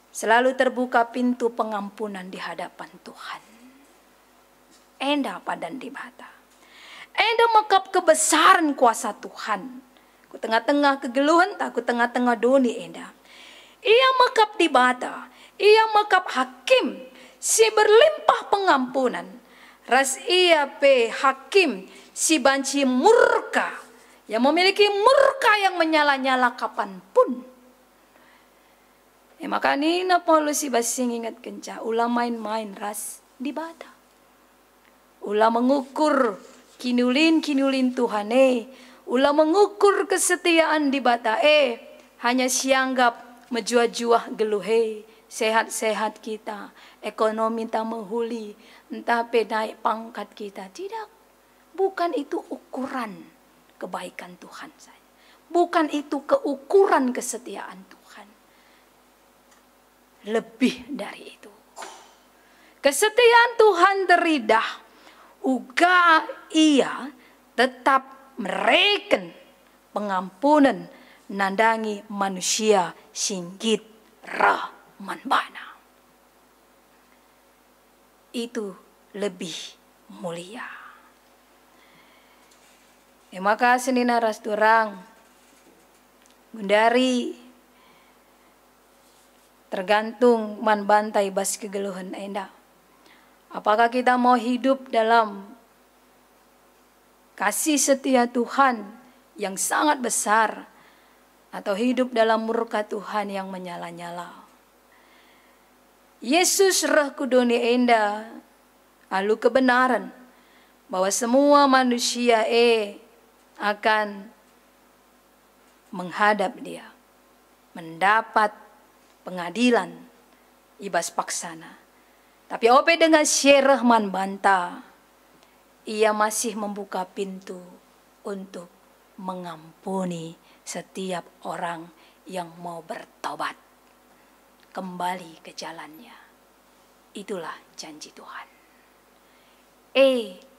S5: selalu terbuka pintu pengampunan di hadapan Tuhan. Enda padan di bata. Enda makap kebesaran kuasa Tuhan. Ku tengah-tengah kegeluhan tak ku tengah-tengah doni enda. Ia makap di bata. Ia makap hakim. Si berlimpah pengampunan. Ras ia pe hakim si banci murka. yang memiliki murka yang menyala-nyala kapanpun. Maka nina polusi basing ingat kenca, ulah main-main ras di bata. Ulah mengukur kinulin Tuhan ulah mengukur kesetiaan di bata hanya sianggap menjuah-juah geluhe, sehat-sehat kita, ekonomi tak menghuli, entah naik pangkat kita. Tidak, bukan itu ukuran kebaikan Tuhan saja. Bukan itu keukuran kesetiaan Tuhan. Lebih dari itu. Kesetiaan Tuhan teridah, uga ia tetap mereken pengampunan nandangi manusia singgit rah manbana. Itu lebih mulia. Maka senina ras durang gundari tergantung man bantai bas kegeluhan enda. Apakah kita mau hidup dalam kasih setia Tuhan yang sangat besar atau hidup dalam murka Tuhan yang menyala-nyala? Yesus roh kudoni enda alu kebenaran bahwa semua manusia akan menghadap dia, mendapat pengadilan ibas paksana. Tapi ope dengan syerah man banta, ia masih membuka pintu untuk mengampuni setiap orang yang mau bertobat kembali ke jalannya. Itulah janji Tuhan.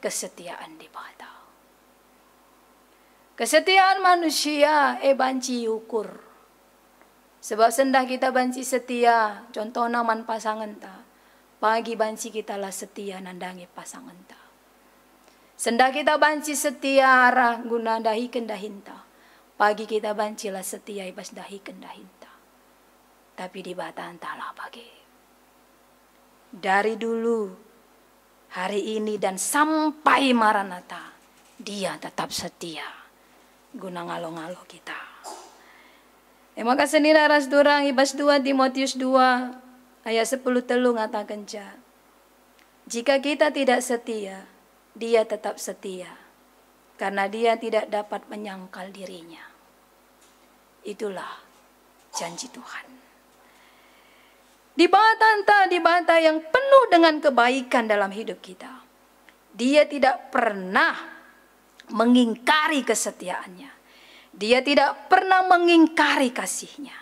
S5: Kesetiaan di bata. Kesetiaan manusia banci ukur. Sebab sendah kita banci setia, contohnya man pasangan ta. Pagi banci kita lah setia nandangi pasangan ta. Sendah kita banci setia arah guna dahi kendahinta. Pagi kita banci lah setia ibas dahi kendahinta. Tapi di bata entahlah pagi. Dari dulu, hari ini dan sampai Maranatha, dia tetap setia. Guna ngalo-ngalo kita. Maka senina ras durang ibas 2 Timotius 2 ayat 10 telu ngatakan jika kita tidak setia, dia tetap setia karena dia tidak dapat menyangkal dirinya. Itulah janji Tuhan. Di bata yang penuh dengan kebaikan dalam hidup kita. Dia tidak pernah mengingkari kesetiaannya. Dia tidak pernah mengingkari kasihnya.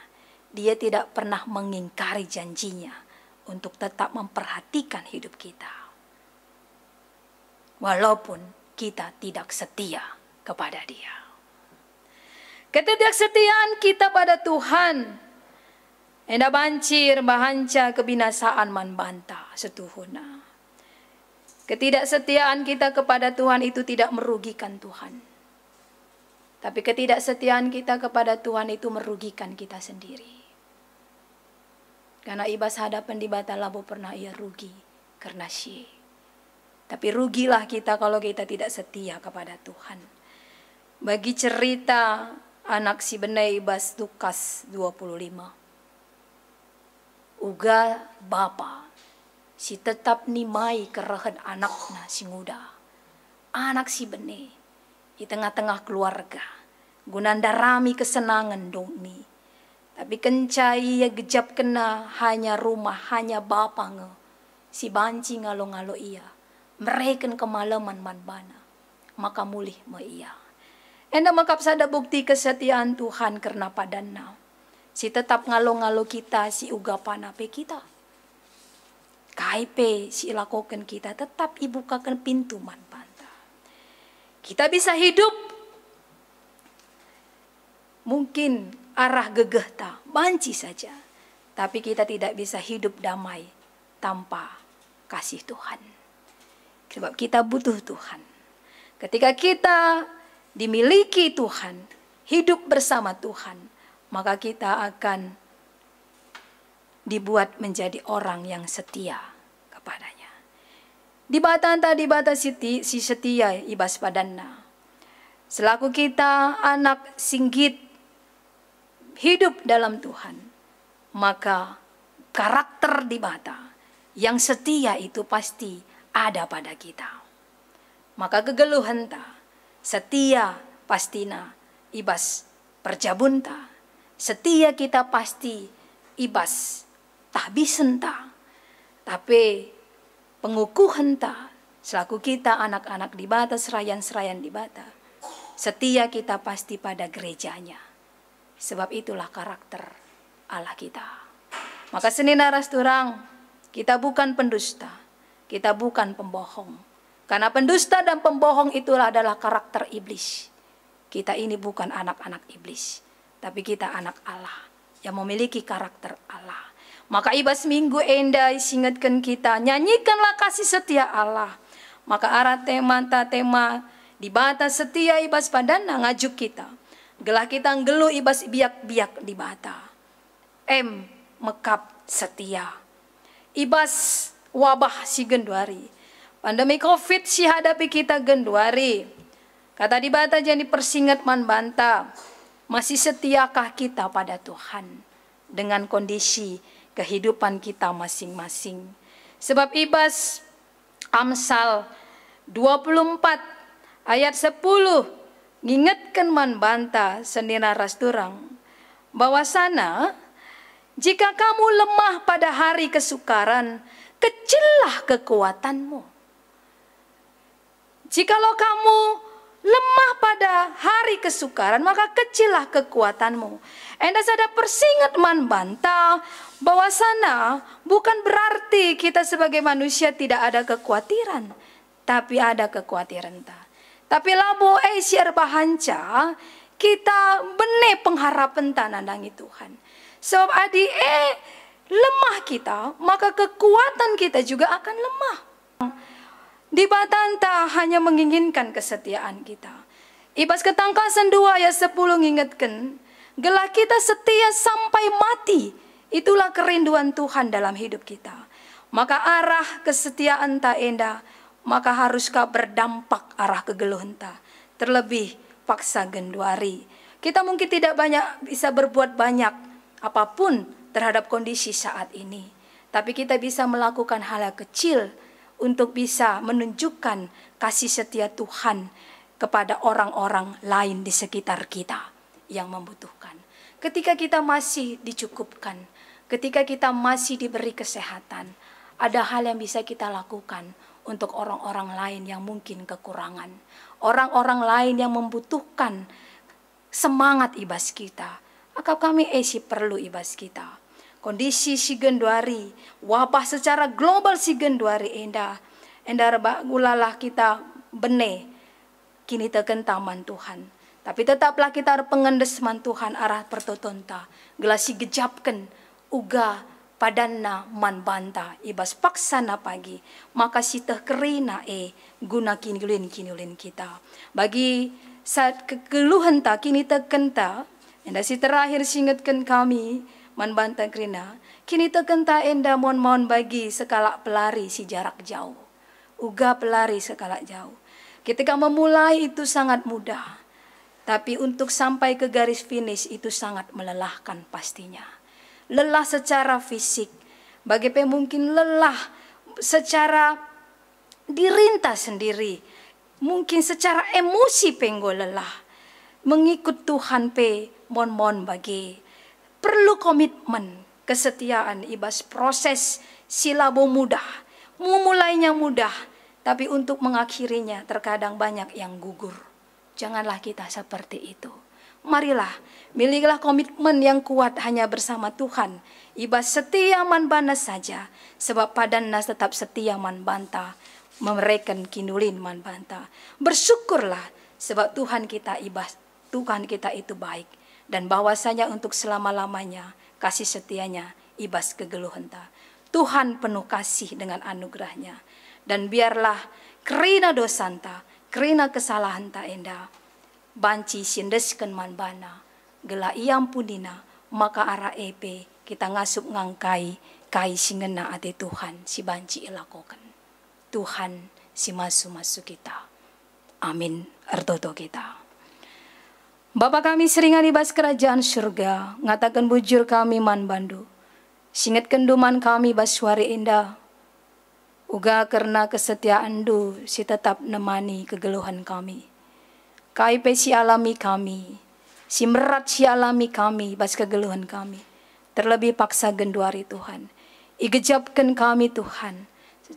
S5: Dia tidak pernah mengingkari janjinya untuk tetap memperhatikan hidup kita. Walaupun kita tidak setia kepada dia. Ketidaksetiaan kita pada Tuhan enda bancir bahanca kebinasaan man banta setuhuna. Ketidaksetiaan kita kepada Tuhan itu tidak merugikan Tuhan. Tapi ketidaksetiaan kita kepada Tuhan itu merugikan kita sendiri. Karena ibas hadapan di bata labu pernah ia rugi karena syih. Tapi rugilah kita kalau kita tidak setia kepada Tuhan. Bagi cerita anak si benai ibas Lukas 25. Uga bapa si tetap nimai kerahan anaknya si muda. Anak si bene di tengah-tengah keluarga. Gunanda rami kesenangan dong ni. Tapi kencai ya gejap kena hanya rumah, hanya bapa nge. Si banci ngalo-ngalo iya. Mereken kemalaman manbana. Maka mulih mo iya. Enda makap sada bukti kesetiaan Tuhan karena padana. Si tetap ngalo-ngalo kita, si uga panape kita. Kaipe si lakukan kita tetap ibukakan pintu manbanta. Kita bisa hidup. Mungkin arah gegeh ta, banci saja. Tapi kita tidak bisa hidup damai tanpa kasih Tuhan. Sebab kita butuh Tuhan. Ketika kita dimiliki Tuhan, hidup bersama Tuhan, maka kita akan dibuat menjadi orang yang setia kepadanya. Di bata si setia ibas padanna. Selaku kita anak singgit hidup dalam Tuhan, maka karakter di bata yang setia itu pasti ada pada kita. Maka kegeluhan ta, setia pastina ibas perjabunta, setia kita pasti ibas tahbisen ta. Tapi pengukuhan ta, selaku kita anak-anak di bata, serayan-serayan di bata, setia kita pasti pada gerejanya. Sebab itulah karakter Allah kita. Maka senina rasturang, kita bukan pendusta, kita bukan pembohong. Karena pendusta dan pembohong itulah adalah karakter iblis. Kita ini bukan anak-anak iblis, tapi kita anak Allah yang memiliki karakter Allah. Maka ibas minggu enda isingatkan kita, nyanyikanlah kasih setia Allah. Maka arah tema di bata setia ibas padana ngajuk kita. Gelah kita ngelu ibas biak-biak di bata. Mekap setia. Ibas wabah si genduari. Pandemi COVID si hadapi kita genduari. Kata di bata jadi persingat man banta. Masih setiakah kita pada Tuhan dengan kondisi kehidupan kita masing-masing. Sebab ibas Amsal 24 ayat 10 ngingetkan man banta senina rasturang bahwasana jika kamu lemah pada hari kesukaran, kecillah kekuatanmu. Jikalau kamu lemah pada hari kesukaran, maka kecillah kekuatanmu. Enda sada persingat man banta bahwasana bukan berarti kita sebagai manusia tidak ada kekhawatiran, tapi ada kekhawatiran ta. Tapi labo siar bahanca kita bene pengharapan tanandangi Tuhan. Sebab adi lemah kita, maka kekuatan kita juga akan lemah. Di batanta hanya menginginkan kesetiaan kita. Ibas Ketangkasan 2 ayat 10 ngingetkan, gelah kita setia sampai mati. Itulah kerinduan Tuhan dalam hidup kita. Maka arah kesetiaan ta enda, maka haruskah berdampak arah kegeluhan ta. Terlebih paksa genduari. Kita mungkin tidak banyak bisa berbuat banyak apapun terhadap kondisi saat ini. Tapi kita bisa melakukan hal yang kecil untuk bisa menunjukkan kasih setia Tuhan kepada orang-orang lain di sekitar kita yang membutuhkan. Ketika kita masih dicukupkan, ketika kita masih diberi kesehatan, ada hal yang bisa kita lakukan untuk orang-orang lain yang mungkin kekurangan. Orang-orang lain yang membutuhkan semangat ibas kita. Maka kami perlu ibas kita. Kondisi si genduari, wabah secara global si genduari enda ulalah kita bene kini tekentaman Tuhan. Tapi tetaplah kita pengendes man Tuhan arah pertotonta. Gelasi gejapkan uga padanna man banta ibas paksana pagi. Maka si teh kerina guna kinulin kita. Bagi saat kekeluhan ta kini tekenta. Enda si terakhir singetkan kami man banta krina. Kini tekenta enda mon bagi sekala pelari si jarak jauh. Uga pelari sekala jauh. Ketika memulai itu sangat mudah. Tapi untuk sampai ke garis finish itu sangat melelahkan pastinya. Lelah secara fisik. Bagaimana mungkin lelah secara dirintas sendiri. Mungkin secara emosi penggo lelah. Mengikut Tuhan mon bagi. Perlu komitmen, kesetiaan ibas proses silabo mudah. Memulainya mudah. Tapi untuk mengakhirinya terkadang banyak yang gugur. Janganlah kita seperti itu. Marilah, milikilah komitmen yang kuat hanya bersama Tuhan. Ibas setia man bana saja. Sebab padanna tetap setia man banta. Mereken kinulin man banta. Bersyukurlah sebab Tuhan kita itu baik. Dan bahwasanya untuk selama-lamanya kasih setianya ibas kegeluhenta. Tuhan penuh kasih dengan anugerahnya. Dan biarlah kerina dosanta, kerina kesalahan ta enda, banci sindesken man bana, gela iam punina, maka ara kita ngasup ngangkai, kai singena ate Tuhan si banci ilakokan. Tuhan si masu kita. Amin. Ertoto kita. Bapa kami seringan ibas kerajaan surga, ngatakan bujur kami man bandu. Singet kenduman kami baswari indah. Uga karena kesetiaan du si tetap nemani kegeluhan kami. KIP si alami kami, si merat si alami kami bas kegeluhan kami. Terlebih paksa genduari Tuhan. Igejapkan kami Tuhan,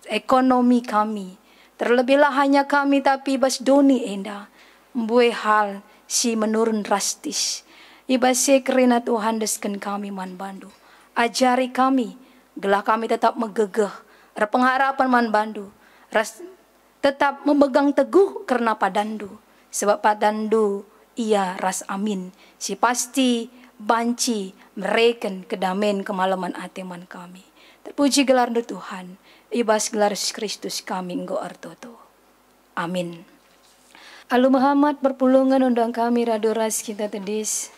S5: ekonomi kami. Terlebihlah hanya kami tapi bas doni enda. Mbue hal si menurun drastis. Ibas si kerina Tuhan desken kami man bandu. Ajari kami, gelah kami tetap megegeh. Pengharapan man bandu. Tetap memegang teguh karena padandu. Sebab padandu ia ras amin. Si pasti banci mereken kedamen kemalaman ateman kami. Terpuji gelar du Tuhan. Ibas gelar Kristus kami nggo artoto. Amin. Alu Muhammad perpulungan undang kami radoras kita tedis.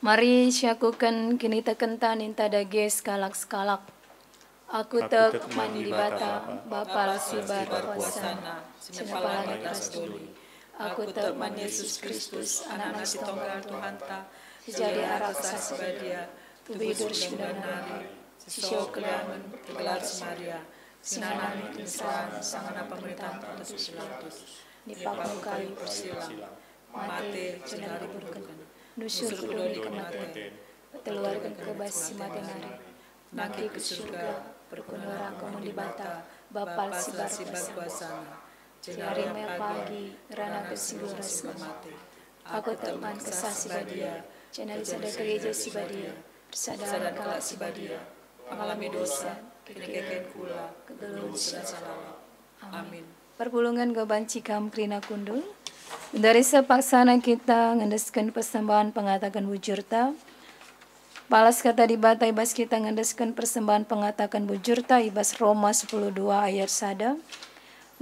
S5: Mari syakukan kini tekentan inta dages skalak-skalak. Aku tek mandi bata, bapa sibar kuasana, senapa langit ras doli. Aku tek man Yesus Kristus, anak nasi tunggal Tuhan ta, jadi arah sasi badia, tubidur syudanari, sisyo kelaman, gelar Samaria, sinanami kinsran, sangana pemerintahan Pontus Pilatus, nipak mukai persilang, mate cenari burkan, nusur kudoni kematian, keluarkan kebasi mate nari, naki ke surga, berkunjung kamu di bata, bapal sibar kuasana, cenari mel pagi, rana kesimburas mati. Aku teman kesah sibadia, cenari sada gereja sibadia, persadaran kalak sibadia, mengalami dosa, kekeken kula, kegeluh sudah salah. Amin. Perpulungan gobanci kam krina kundul. Dari sepaksana kita ngendeskan persembahan pengatakan wujurta. Balas kata di bata ibas kita ngendeskan persembahan pengatakan bujurta ibas Roma 10:2 ayat sada.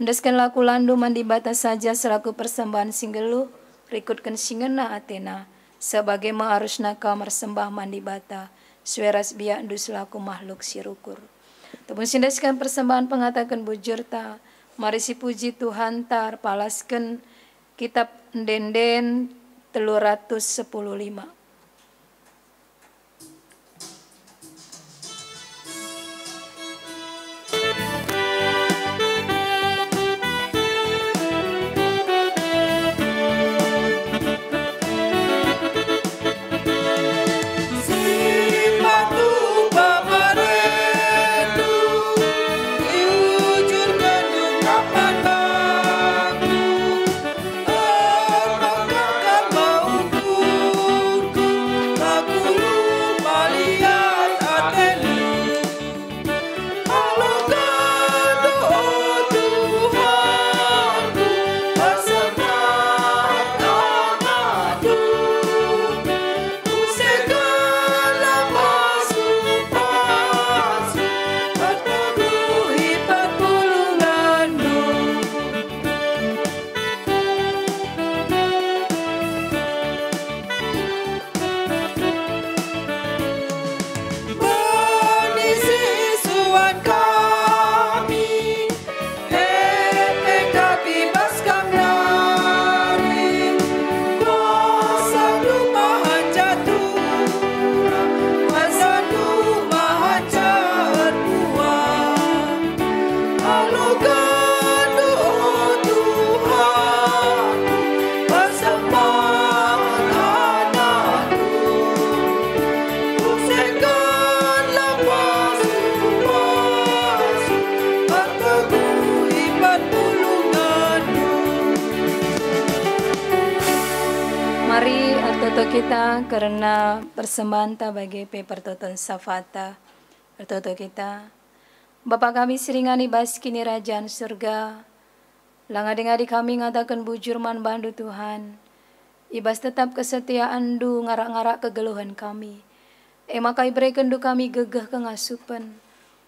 S5: Ngendeskan laku landu mandi bata saja selaku persembahan singgeluh rikutkan singena Athena sebagai ma'arusna kamar sembah mandi bata sueras biak du selaku makhluk sirukur. Tepun sindeskan persembahan pengatakan bujurta mari si puji Tuhan tar palaskan kitab Denden 315. Kita karena persembahan bagi pertoton safata pertoto kita Bapa kami seringani bas kini rajaan surga langadi kami ngatakan bujur man bandu Tuhan ibas tetap kesetiaan du ngarak-ngarak kegeluhan kami maka ibrekan du kami gegah kengasupan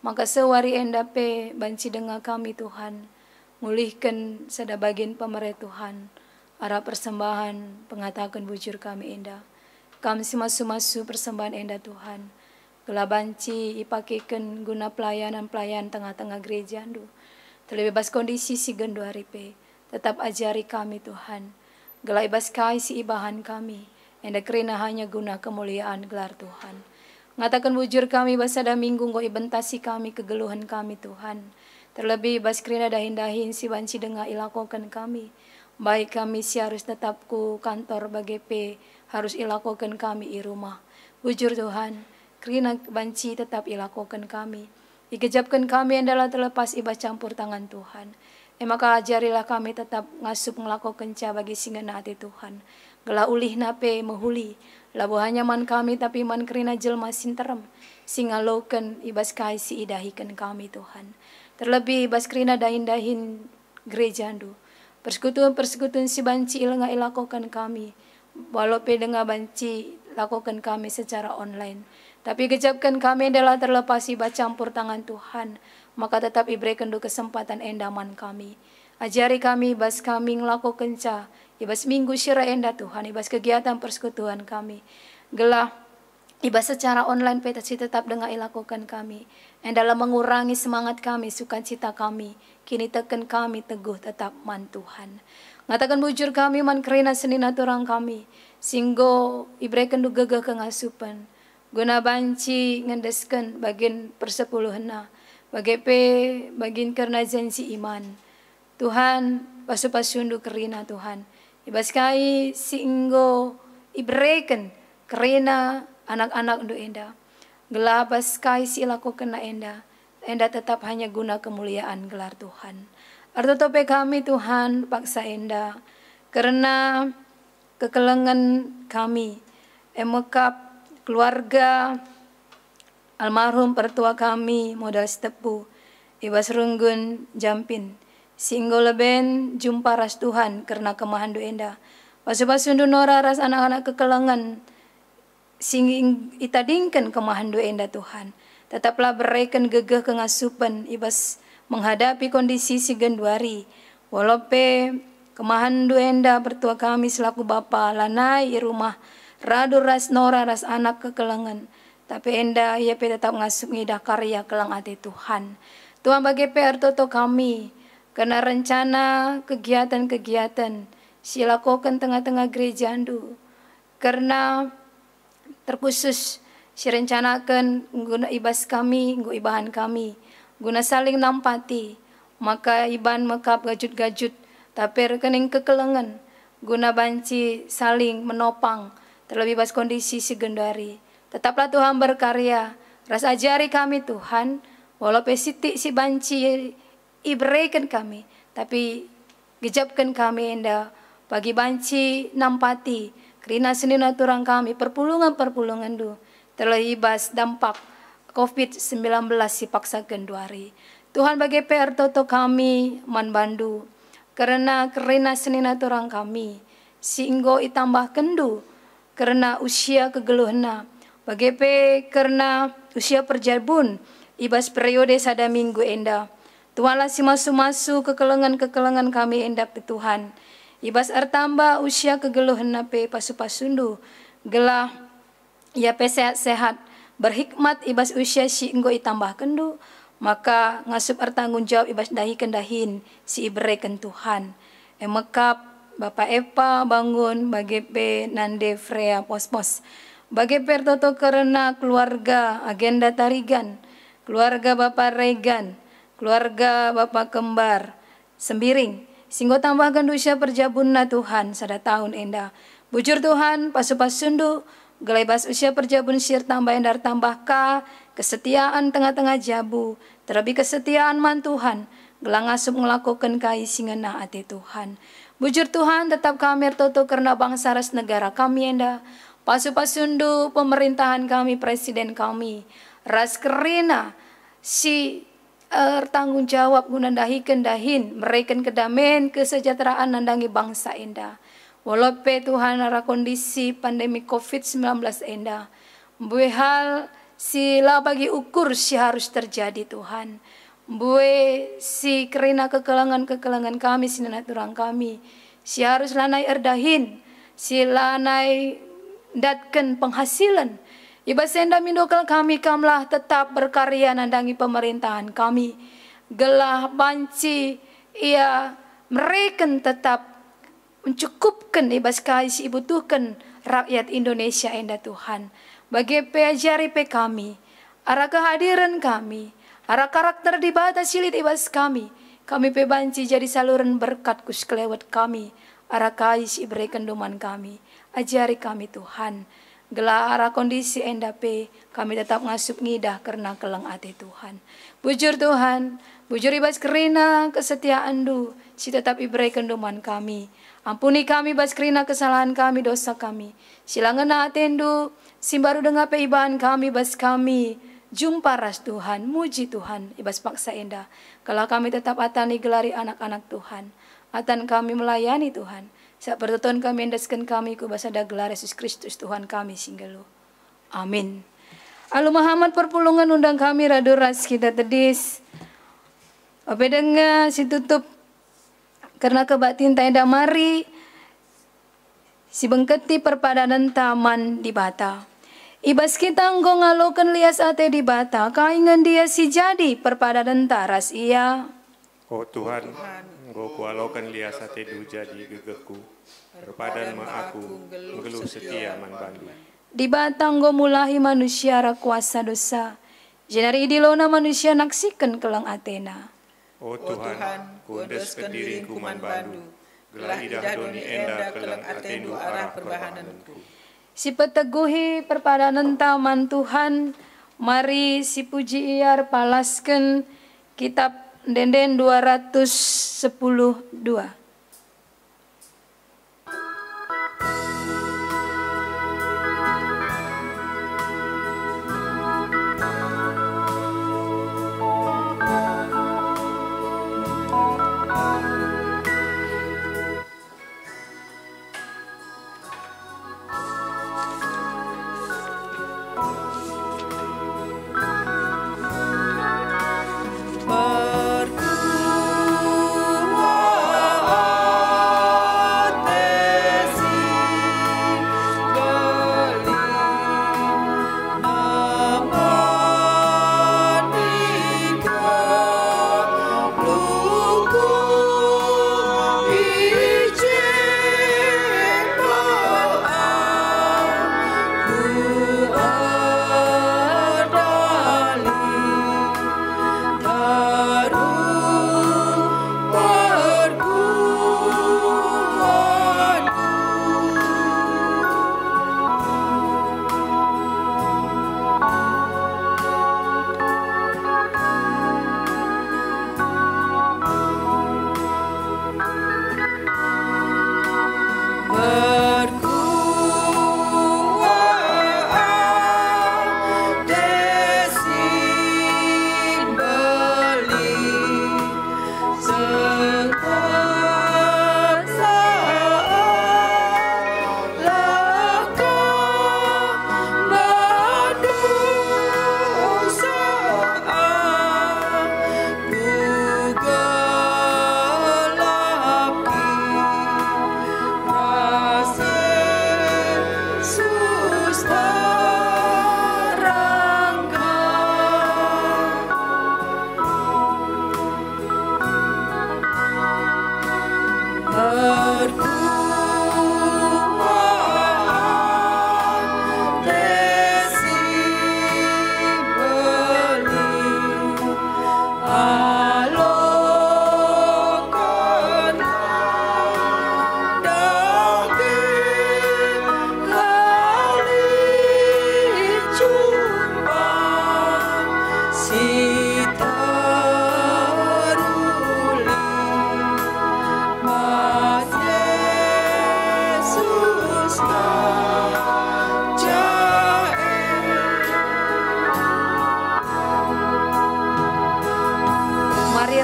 S5: maka sewari endape banci dengar kami Tuhan mulihkan sada bagian pemerintah Tuhan arah persembahan pengatakan bujur kami indah. Kami masu-masu persembahan indah Tuhan. Gelabanci ipakikan guna pelayanan tengah-tengah gereja andu. Terlebih bas kondisi si gendu haripe. Tetap ajari kami Tuhan. Gelah ibas kai si ibahan kami, enda kerina hanya guna kemuliaan gelar Tuhan. Ngatakan bujur kami basada minggu nggo ibentasi kami kegeluhan kami Tuhan. Terlebih ibas kerina dahin-dahin si banci dengar ilakokan kami. Baik kami si harus tetap ku kantor BGP, harus ilakokan kami i rumah. Bujur Tuhan, kerina banci tetap ilakokan kami. Ikejapkan kami adalah terlepas ibas campur tangan Tuhan. Maka ajarilah kami tetap ngasup ngelakokan ca bagi singgana hati Tuhan. Gelah ulih nape mahuli. Labu hanya man kami tapi man kerina jelma sinterem. Singaloken ibas kai si idahikan kami Tuhan. Terlebih ibas kerina dahin-dahin gereja andu. Persekutuan-persekutuan si banci ilenga ilakokan kami. Walau dengar banci lakukan kami secara online. Tapi kejapkan kami adalah terlepas ibas campur tangan Tuhan. Maka tetap iberikan do kesempatan endaman kami. Ajari kami ibas kami ngelakukan ca. Ibas minggu syira enda Tuhan. Ibas kegiatan persekutuan kami. Gelah ibas secara online petasi tetap dengar ilakukan kami. Endalah mengurangi semangat kami, sukacita kami. Kini tekan kami teguh tetap man Tuhan. Ngatakan bujur kami man kerina senina turang kami. Singgo iberikan do gegah kengasupan. Guna banci ngendeskan bagian persepuluhna. Bagin karena janji iman. Tuhan, pasu-pasundu kerina Tuhan. Ibas kai singgo ibreken kerina anak-anak do enda. Gelabas kai si lakukan na enda. Enda tetap hanya guna kemuliaan gelar Tuhan. Arto tope kami Tuhan paksa enda. Karena kekelengan kami. Emekap keluarga almarhum pertua kami modal setepu ibas runggun jampin singgo leben jumpa ras Tuhan karena kemahan do enda pasu-pasundu nora ras anak-anak kekelangan sing itadingkan kemahan do enda Tuhan tetaplah berikan gegah kengasupan ibas menghadapi kondisi si genduari walaupun kemahan do enda pertua kami selaku bapa lanai i rumah radu ras nora ras anak kekelangan. Tapi enda ia tetap ngasup ngidah karya kelang hati Tuhan. Tuhan bagi PR toto kami. Karena rencana kegiatan-kegiatan. Silakokan tengah-tengah gereja andu. Karena terkhusus si rencanakan guna ibas kami, guna ibahan kami. Guna saling nampati. Maka iban mekap gajut-gajut. Tapi rekening kekelengan. Guna banci saling menopang. Terlebih bas kondisi si gendari. Tetaplah Tuhan berkarya. Rasa ajari kami Tuhan. Walaupun sitik si banci iberikan kami. Tapi gejapkan kami enda. Bagi banci nampati. Kerina senina turang kami. Perpulungan-perpulungan du. Terlibas dampak COVID-19 si paksa genduari. Tuhan bagi PR toto kami man bandu. Karena kerina senina turang kami. Singgo itambah kendu. Karena usia kegeluhna. Bagepe karena usia perjabun ibas periode sada minggu enda. Tuhanlah si masu-masu kekelengan-kekelengan kami enda Tuhan. Ibas artamba usia kegeluhan nape pasu-pasundu. Gelah ia sehat-sehat berhikmat ibas usia si enggo itambah kendu. Maka ngasup artanggung jawab ibas dahi kendahin si iberikan Tuhan. Emekap Bapak Epa bangun bagepe nande Freya pos-pos. Bagi pertoto karena keluarga agenda tarigan, keluarga Bapak Regan, keluarga Bapak Kembar, Sembiring, singgo tambahkan usia perjabunna Tuhan sada tahun enda. Bujur Tuhan pasu-pasundu, gelebas usia perjabun sir tambah endar tambah ka, kesetiaan tengah-tengah jabu, terlebih kesetiaan man Tuhan, gelang asup ngelakukan kai singena ati Tuhan. Bujur Tuhan tetap kami toto karena bangsa ras negara kami enda. Pasu-pasundu pemerintahan kami, presiden kami. Ras kerina si tanggung jawab guna dahin mereka kedamaian kesejahteraan nandangi bangsa enda. Walaupun Tuhan ara kondisi pandemi COVID-19 enda. Bue hal sila bagi ukur si harus terjadi Tuhan. Bue si kerina kekelangan kami sinana turang kami. Si harus lanai erdahin. Si lanai datkan penghasilan. Ibas enda mindokal kami kamlah tetap berkarya nandangi pemerintahan kami. Gelah banci ia mereka tetap mencukupkan ibas kasih butuhkan rakyat Indonesia enda Tuhan. Bagi peajari pe kami, arah kehadiran kami, arah karakter di bata silit ibas kami pe banci jadi saluran berkat kus kelewat kami, arah kasih berikan doman kami, ajari kami Tuhan. Gelar arah kondisi enda pe, kami tetap ngasup ngidah karena kelang ate Tuhan. Bujur Tuhan, bujur ibas kerina kesetiaan du, si tetap iberikan doman kami. Ampuni kami bas kerina kesalahan kami, dosa kami. Silangan atendu, simbaru dengar pe ibaan kami bas kami. Jumpa ras Tuhan, muji Tuhan, ibas paksa enda. Kalau kami tetap atani gelari anak-anak Tuhan, atan kami melayani Tuhan. Saat bertonton kami endaskan kami ku basada gelar Yesus Kristus Tuhan kami singgalo. Amin. Alu Muhammad perpulungan undang kami raduras kita tedis. Apa dengar si tutup karena kebatin tenda mari si bengketi perpadanan taman di Bata. Ibas kita engkau ngalokan lias ate di Bata, kaingan dia si jadi perpadanan taras ia.
S1: Oh Tuhan, engkau kualokan lias ate du jadi gegehku, perpadan ma aku, ngeluh setia man bandu.
S5: Di Bata engkau mulahi manusia ra kuasa dosa, jenari idilona manusia naksikan kelang atena.
S1: Oh Tuhan, kudes ke diriku man bandu, gelah idah doni enda kelang atendu arah perbahananku.
S5: Si peteguhi perpadanan taman Tuhan, mari si puji iar palaskan kitab Denden 210:2.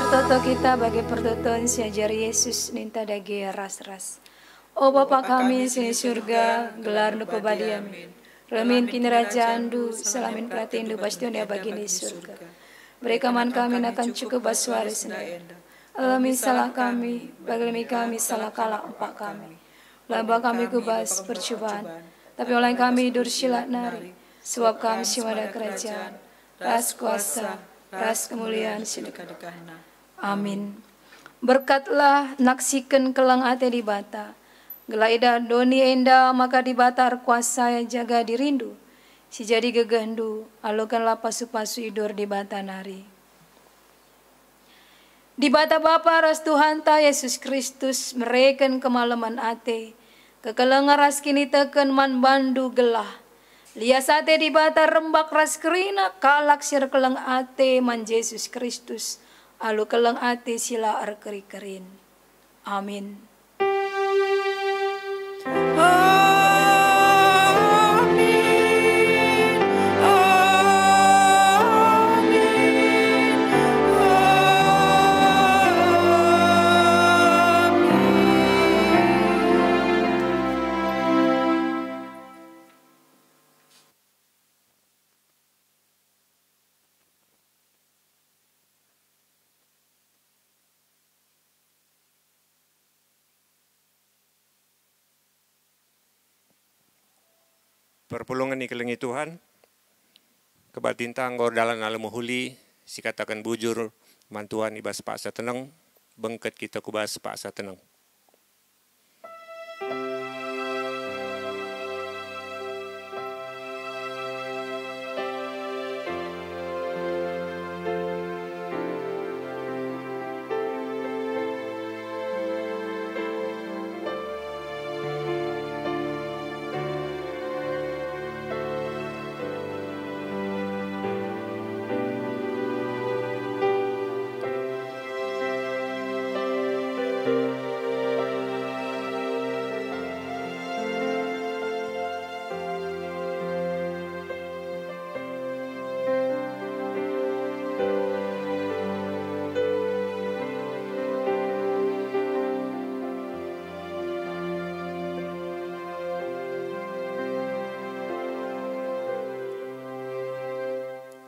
S5: Toto kita bagi pertoton si ajar Yesus ninta dagi ras-ras. O Bapa kami sini surga, gelar nu pebadiamin. Remin kini rajaan du, salamin pratindu bastion ya bagi ni surga. Berikan kami akan cukup baswari sendiri. Alami salah kami, bagi kami salah kalah empat kami. Lamba kami kubas percobaan, tapi oleh kami dursilat nari. Sebab kami siwada kerajaan, ras kuasa, ras kemuliaan sedekah-dekahna. Amin. Berkatlah naksikan kelang ate di Bata, Gela ida doni enda maka dibatar kuasa yang jaga dirindu. Si jadi gegendu, alokanlah pasu-pasu idur di bata nari. Di bata Bapa ras Tuhan ta Yesus Kristus mereken kemalaman ate. Kekelengar ras kini teken man bandu gelah. Lias ate di bata rembak ras kerina kalak sir keleng ate man Yesus Kristus. Alu keleng ate sila arkeri-kerin. Amin.
S1: Perpulungan ikelengi Tuhan, kebatintang gor dalan alamu huli, si katakan bujur, mantuan ibas paksa tenang, bengket kita kubas paksa tenang.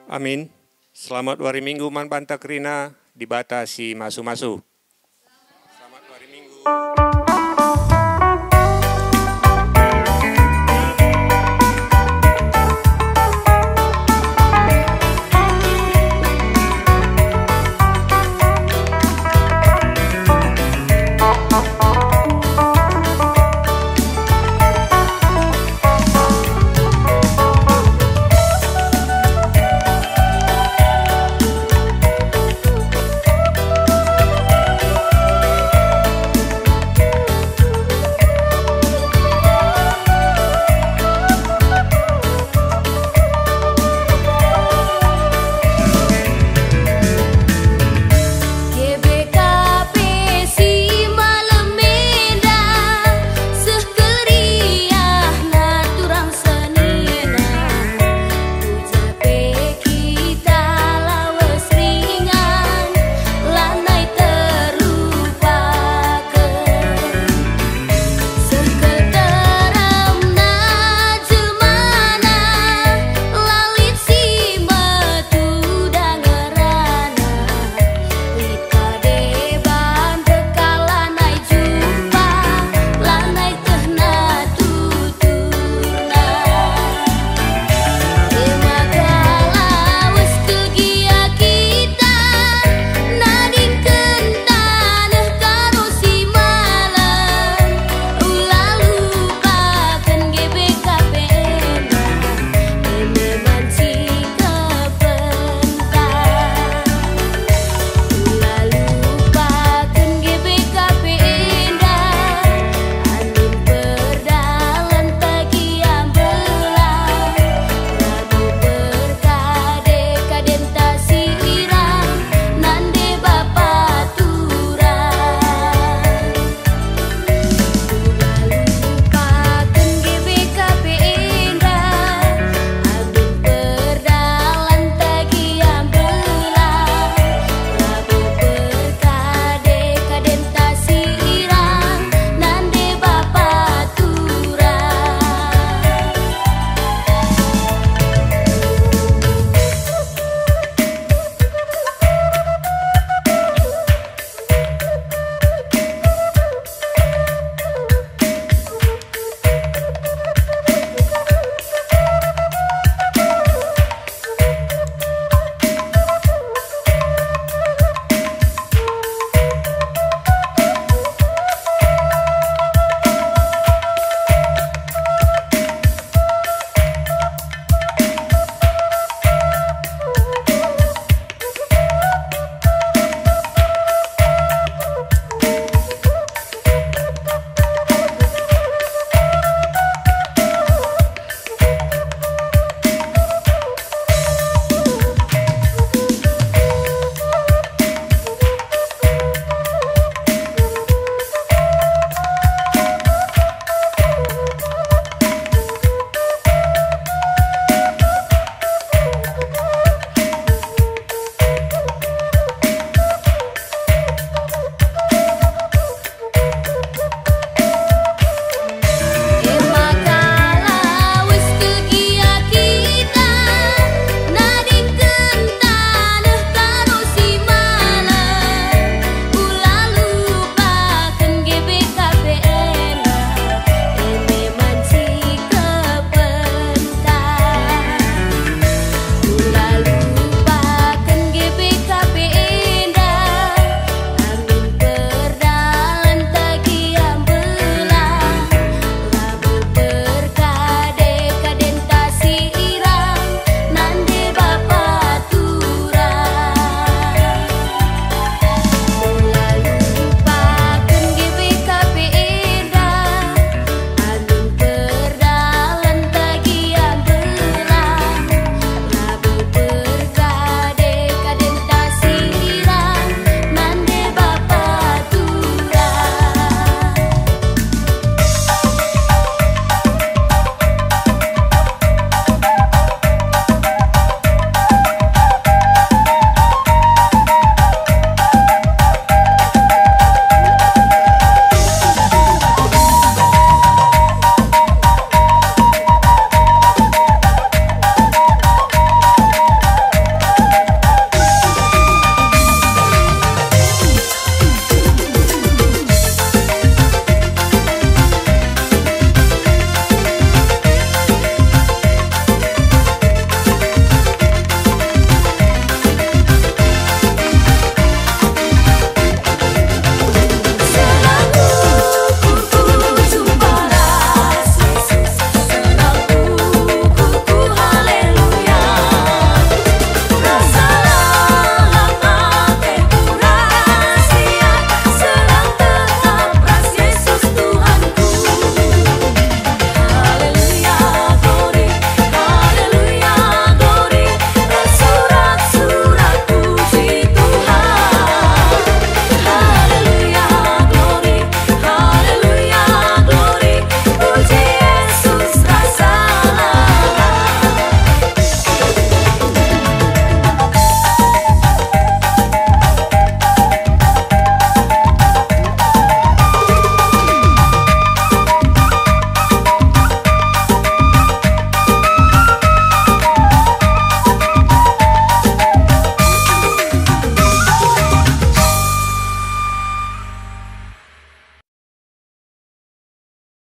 S1: Amin. Selamat hari Minggu man banta kerina dibatasi masu-masu.